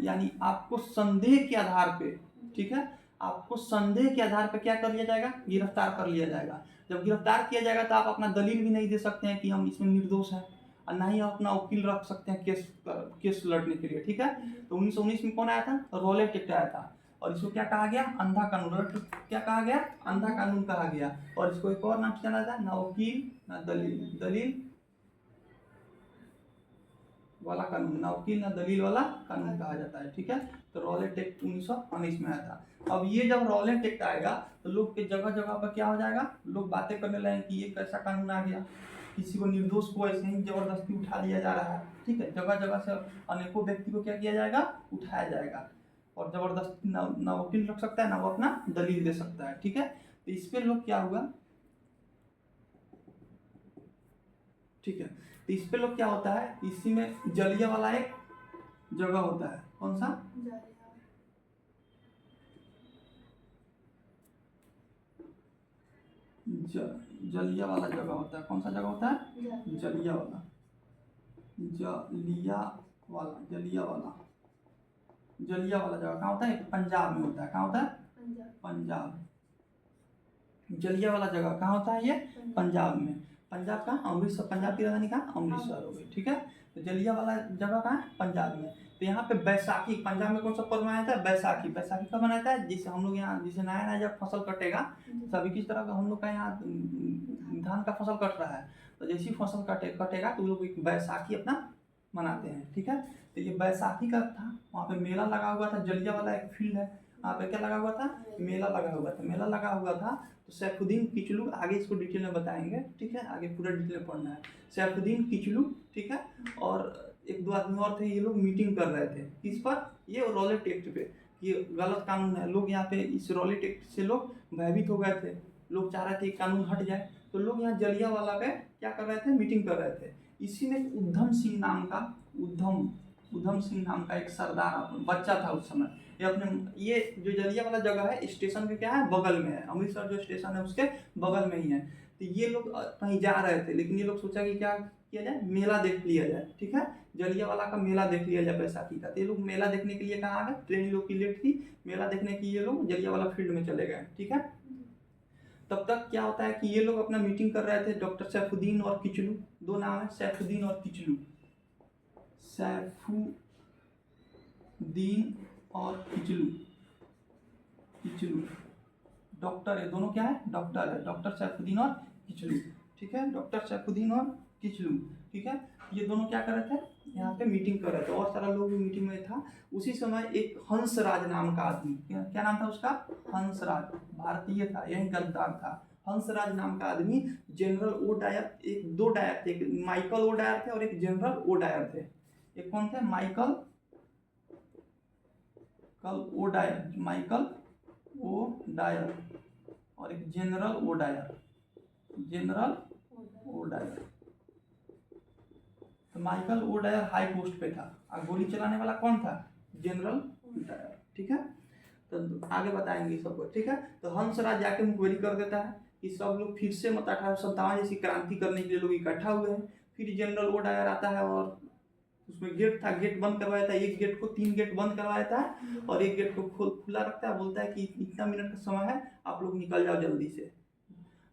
[SPEAKER 1] यानी आपको संदेह के आधार पे, ठीक है, आपको संदेह के आधार पे क्या कर लिया जाएगा? गिरफ्तार कर लिया जाएगा। जब गिरफ्तार किया जाएगा तो आप अपना दलील भी नहीं दे सकते हैं कि हम इसमें निर्दोष हैं, और ना ही आप अपना वकील रख सकते हैं केस लड़ने के लिए। ठीक है। तो 1919 में कौन आया था? रॉलेट एक्ट आया था। और इसको क्या कहा गया? अंधा कानून। क्या कहा गया? अंधा कानून कहा गया। और इसको एक और नाम से जाना जाता है, ना वकील ना दलील वाला कानून। ना वकील ना दलील वाला कानून कहा जाता है। ठीक है। तो रॉलेट एक्ट 1919 में आया था। अब ये जब रॉलेट एक्ट आएगा तो लोग के जगह जगह पर क्या हो जाएगा? लोग बातें करने लगे कि ये कैसा कानून आ गया, किसी को निर्दोष को ऐसे ही जबरदस्ती उठा लिया जा रहा है। ठीक है। जगह जगह से अनेकों व्यक्ति को क्या किया जाएगा? उठाया जाएगा। और जबरदस्ती ना वकील रख सकता है, ना वो अपना दलील दे सकता है। ठीक है। तो इस पे लोग क्या हुआ? ठीक है। तो इस पे लोग क्या होता है? इसी में जलिया वाला एक जगह होता है। कौन सा? जलिया वाला जगह होता है। कौन सा जगह होता है? जलिया वाला जगह कहाँ होता है? पंजाब में होता है। कहाँ होता है? पंजाब। जलिया वाला जगह कहाँ होता है? ये पंजाब में। पंजाब का अमृतसर, पंजाब की राजधानी कहाँ? अमृतसर हो गई। ठीक है। तो जलिया वाला जगह कहाँ है? पंजाब में। तो यहाँ पे बैसाखी, पंजाब में कौन सा पर्व मनाया जाता है? बैसाखी। बैसाखी कब मनाया जाता है? जैसे हम लोग यहाँ जैसे नया जब फसल कटेगा, सभी किस तरह का हम लोग का यहाँ धान का फसल कट रहा है, तो जैसी फसल कटेगा तो लोग एक बैसाखी अपना मनाते हैं। ठीक है। तो ये बैसाखी का था। वहाँ पे मेला लगा हुआ था। जलिया वाला एक फील्ड है, वहाँ पे क्या लगा हुआ था? मेला लगा हुआ था। तो सैफुद्दीन किचलू, आगे इसको डिटेल में बताएंगे। ठीक है। आगे पूरा डिटेल में पढ़ना है। सैफुद्दीन किचलू, ठीक है, और एक दो आदमी और थे। ये लोग मीटिंग कर रहे थे किस पर? ये रॉलेट एक्ट पे। ये गलत कानून है। लोग यहाँ पे इस रॉलेट एक्ट से लोग भयभीत हो गए थे। लोग चाह रहे थे कि कानून हट जाए। तो लोग यहाँ जलिया वाला पे क्या कर रहे थे? मीटिंग कर रहे थे। इसी में उधम सिंह नाम का एक सरदार बच्चा था उस समय। ये जो जलिया वाला जगह है स्टेशन के क्या है? बगल में है। अमृतसर जो स्टेशन है उसके बगल में ही है। तो ये लोग कहीं जा रहे थे, लेकिन ये लोग सोचा कि क्या किया जाए, मेला देख लिया जाए, ठीक है, जलियांवाला का मेला देख लिया जाए बैसाखी का। तो ये लोग मेला देखने के लिए कहाँ आ गए, ट्रेन लोग की लेट थी, मेला देखने के ये लोग जलियांवाला फील्ड में चले गए, ठीक है। तब तक क्या होता है कि ये लोग अपना मीटिंग कर रहे थे, डॉक्टर सैफुद्दीन और किचलू, दो नाम है, सैफुद्दीन और किचलू, सैफुद्दीन और किचलू, किचलू डॉक्टर है, दोनों क्या है, डॉक्टर है, डॉक्टर सैफुद्दीन और किचलू, ठीक है, डॉक्टर सैफुद्दीन और किचलू, ठीक है। ये दोनों क्या कर रहे थे, यहाँ पे मीटिंग कर रहे थे, और सारा लोग भी मीटिंग में था। उसी समय एक हंसराज नाम का आदमी, क्या नाम था उसका, हंसराज, भारतीय था, यही गद्दार था। हंसराज नाम का आदमी जनरल ओ डायर, एक दो डायर थे, एक माइकल ओ डायर थे और एक जनरल ओ डायर थे। एक कौन थे, Michael O'Dwyer, Michael O'Dwyer और एक general O'Dwyer, general O'Dwyer. तो Michael O'Dwyer high post पे था और गोली चलाने वाला कौन था, जनरल ओ डायर, ठीक है। तो आगे बताएंगे सबको, ठीक है। तो हंसराज जाके मुखबिरी कर देता है कि सब लोग फिर से 1857 जैसी क्रांति करने के लिए लोग इकट्ठा हुए हैं। फिर जनरल ओ डायर आता है और उसमें गेट था, गेट बंद करवाया था, एक गेट को 3 गेट बंद करवाया था और एक गेट को खुला रखता है, बोलता है कि इतना मिनट का समय है, आप लोग निकल जाओ जल्दी से।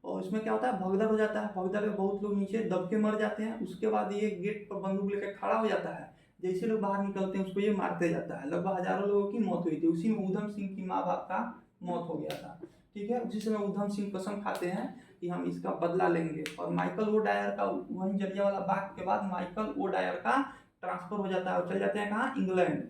[SPEAKER 1] और इसमें क्या होता है, भगदड़ हो जाता है, भगदड़ में बहुत लोग नीचे दब के मर जाते हैं। उसके बाद ये गेट पर बंदूक लेकर खड़ा हो जाता है, जैसे लोग बाहर निकलते हैं उसको ये मारते जाता है। लगभग हजारों लोगों की मौत हुई थी। उसी में ऊधम सिंह की माँ बाप का मौत हो गया था, ठीक है। उसी समय ऊधम सिंह कसम खाते हैं कि हम इसका बदला लेंगे। और माइकल ओ डायर का वहीं जलियांवाला बाग के बाद माइकल ओ डायर का ट्रांसफर हो जाता है और चले जाते हैं कहाँ, इंग्लैंड।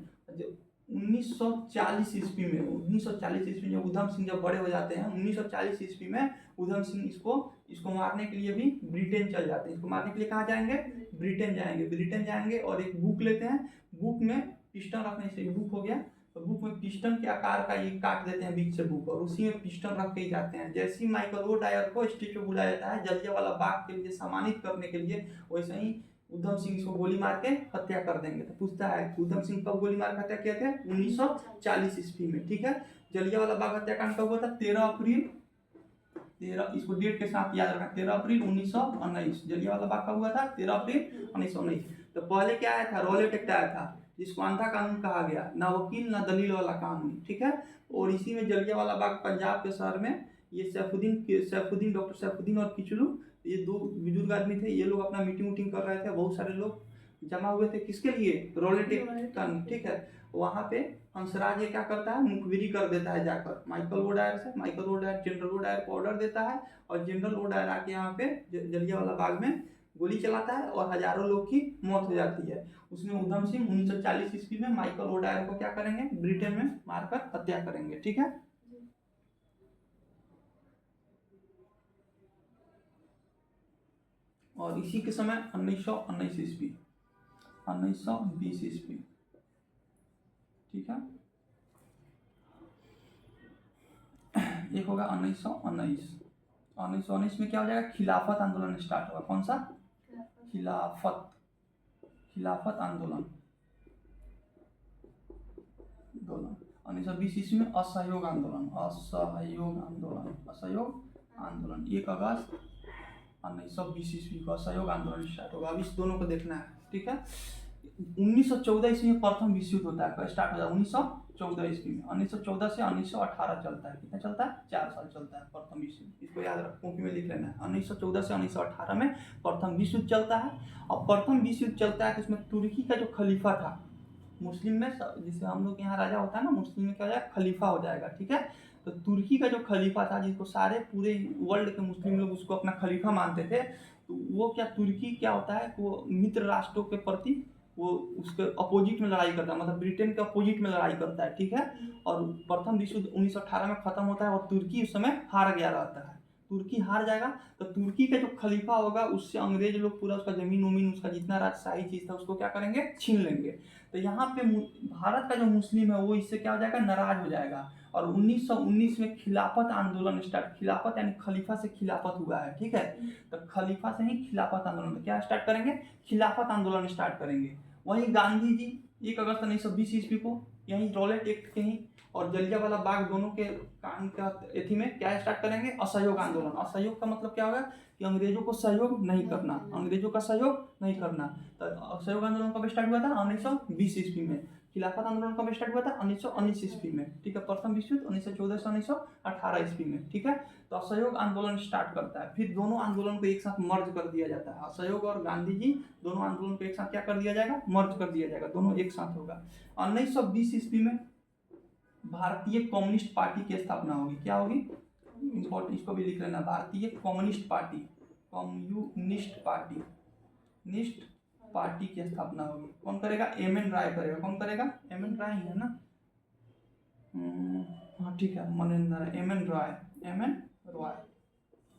[SPEAKER 1] 1940 ईस्वी में, 1940 ईस्वी में ऊधम सिंह जब बड़े हो जाते हैं, 1940 ईस्वी में ऊधम सिंह इसको मारने के लिए भी ब्रिटेन चल जाते हैं। इसको मारने के लिए कहाँ जाएंगे, ब्रिटेन जाएंगे, ब्रिटेन जाएंगे और एक बुक लेते हैं। बुक में पिस्टन रखने से बुक हो गया, तो बुक में पिस्टन के आकार का ये काट देते हैं बीच से बुक और उसी में पिस्टन रख के ही जाते हैं। जैसे ही माइकल ओ डायर को स्टेज पे बुलाया जाता है जलियांवाला बाग के लिए सम्मानित करने के लिए, वैसे ही ऊधम सिंह इसको गोली मार के हत्या कर देंगे। तो पूछता है ऊधम सिंह कब गोली मार के हत्या किए थे, 1940 ईस्वी में, ठीक है। जलियांवाला बाग हत्याकांड कब हुआ था, 13 अप्रैल, इसको डेट के साथ याद रखना, 13 अप्रैल 1919। जलियांवाला बाग कब हुआ था, 13 अप्रैल 1919। तो पहले क्या आया था, रॉलेट एक्ट आया था, जिसको आंधा कानून कहा गया, ना वकील ना दलील वाला कानून, ठीक है। और इसी में जलियांवाला बाग पंजाब के शहर में ये सैफुद्दीन डॉक्टर सैफुद्दीन और किचलू, ये दो बुजुर्ग आदमी थे, ये लोग अपना मीटिंग कर रहे थे। बहुत सारे लोग जमा हुए थे, किसके लिए, रॉलेट एक्ट कानून, ठीक है। वहाँ पे हंसराज ये क्या करता है, मुखबिरी कर देता है जाकर माइकल ओ डायर से। Michael O'Dwyer general O'Dwyer को ऑर्डर देता है और जनरल ओ डायर आके यहाँ पे जलियांवाला बाग में गोली चलाता है और हजारों लोग की मौत हो जाती है। उसमें ऊधम सिंह 1940 ईस्वी में माइकल ओ डायर को क्या करेंगे, ब्रिटेन में मारकर हत्या करेंगे, ठीक है। और इसी के समय 1919 ईस्वी, 1920 ईस्वी, ठीक है। एक होगा 1919। 1919 में क्या हो जाएगा, खिलाफत आंदोलन स्टार्ट होगा। कौन सा, खिलाफत आंदोलन। 1920 ईस्वी में असहयोग आंदोलन, 1 अगस्त 1920 ईस्वी को असहयोग आंदोलन स्टार्ट होगा। अब इस दोनों को देखना है, ठीक है। 1914 ईस्वी में प्रथम विश्व युद्ध होता है, स्टार्ट हो जाता है 1914 ईस्वी में। 1914 से 1918 चलता है, कितना चलता है, 4 साल चलता है प्रथम विश्व युद्ध। इसको याद रख, कॉपी में लिख लेना है। 1914 से 1918 में प्रथम विश्व युद्ध चलता है। और प्रथम विश्व युद्ध चलता है तो इसमें तुर्की का जो खलीफा था, मुस्लिम में जिसे हम लोग यहाँ राजा होता है ना, मुस्लिम में क्या हो जाएगा, खलीफा हो जाएगा, ठीक है। तो तुर्की का जो खलीफा था, जिसको सारे पूरे वर्ल्ड के मुस्लिम लोग उसको अपना खलीफा मानते थे, तो वो क्या, तुर्की क्या होता है, वो मित्र राष्ट्रों के प्रति वो उसके अपोजिट में लड़ाई करता है, मतलब ब्रिटेन के अपोजिट में लड़ाई करता है, ठीक है। और प्रथम विश्व युद्ध 1918 में खत्म होता है और तुर्की उस समय हार गया रहता है। तुर्की हार जाएगा तो तुर्की का जो खलीफा होगा उससे अंग्रेज लोग पूरा उसका जमीन उमीन, उसका जितना राजशाही चीज था उसको क्या करेंगे, छीन लेंगे। तो यहाँ पे भारत का जो मुस्लिम है वो इससे क्या हो जाएगा, नाराज हो जाएगा। और 1919 में खिलाफत आंदोलन स्टार्ट, खिलाफत यानी खलीफा से खिलाफत हुआ है, ठीक है। तो खलीफा से ही खिलाफत आंदोलन, तो क्या स्टार्ट करेंगे, खिलाफत आंदोलन स्टार्ट करेंगे। वहीं गांधी जी 1 अगस्त 1920 ईस्वी को यहीं रॉलेट एक्ट के ही और जलियांवाला बाग दोनों के कांड का एथी में क्या स्टार्ट करेंगे, असहयोग आंदोलन। असहयोग का मतलब क्या होगा कि अंग्रेजों को सहयोग नहीं करना, अंग्रेजों का सहयोग नहीं करना। तो असहयोग आंदोलन कब स्टार्ट हुआ था, 1920 ईस्वी में। खिलाफत आंदोलन कब स्टार्ट हुआ था, 1919 ईस्वी में, ठीक है। प्रथम विश्व युद्ध 1914 से 1918 ईस्वी में, ठीक है। तो असहयोग आंदोलन स्टार्ट करता है, फिर दोनों आंदोलन को एक साथ मर्ज कर दिया जाता है। असहयोग और गांधी जी दोनों आंदोलन को एक साथ क्या कर दिया जाएगा, मर्ज कर दिया जाएगा, दोनों एक साथ होगा। 1920 ईस्वी में भारतीय कम्युनिस्ट पार्टी की स्थापना होगी। क्या होगी, इंपॉर्टेंट, इसको भी लिख लेना, भारतीय कम्युनिस्ट पार्टी, कम्युनिस्ट पार्टी, निस्ट पार्टी की स्थापना होगी। कौन करेगा, एम एन राय करेगा। कौन करेगा, एम एन राय ही है ना, हाँ ठीक है, मनवेंद्र एम एन राय, एम एन राय,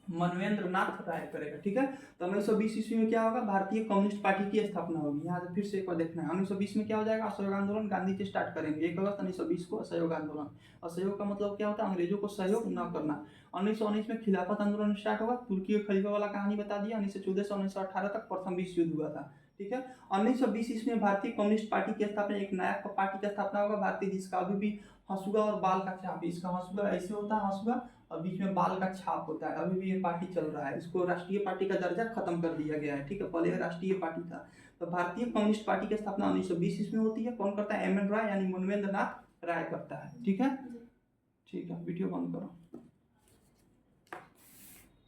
[SPEAKER 1] मनवेंद्र नाथ राय करेगा, ठीक है। तो 1920 ईस्वी में क्या होगा, भारतीय कम्युनिस्ट पार्टी की स्थापना होगी। यहाँ से फिर से एक बार देखना है, 1920 में क्या हो जाएगा, असहयोग आंदोलन गांधी जी स्टार्ट करेंगे 1 अगस्त 1920 को, असहयोग आंदोलन। असहयोग का मतलब क्या होता है, अंग्रेजों को सहयोग न करना। 1919 में खिलाफत आंदोलन स्टार्ट होगा, तुर्की के खलीफा वाला कहानी बता दिया। 1914 से 1918 तक प्रथम विश्व युद्ध हुआ था, ठीक है। 1920 ईस्वी में भारतीय कम्युनिस्ट पार्टी की स्थापना, एक नया पार्टी की स्थापना होगा भारतीय, जिसका अभी भी हंसुआ और बाल का छाप, इसका हंसुआ ऐसे होता है, हंसुआ और बीच में बाल का छाप होता है। अभी भी ये पार्टी चल रहा है, इसको राष्ट्रीय पार्टी का दर्जा खत्म कर दिया गया है, ठीक है। पहले राष्ट्रीय पार्टी था। तो भारतीय कम्युनिस्ट पार्टी की स्थापना 1920 ईस्वी में होती है। कौन करता है, एम एन राय यानी मनवेंद्र नाथ राय करता है, ठीक है। ठीक है, वीडियो बंद करो।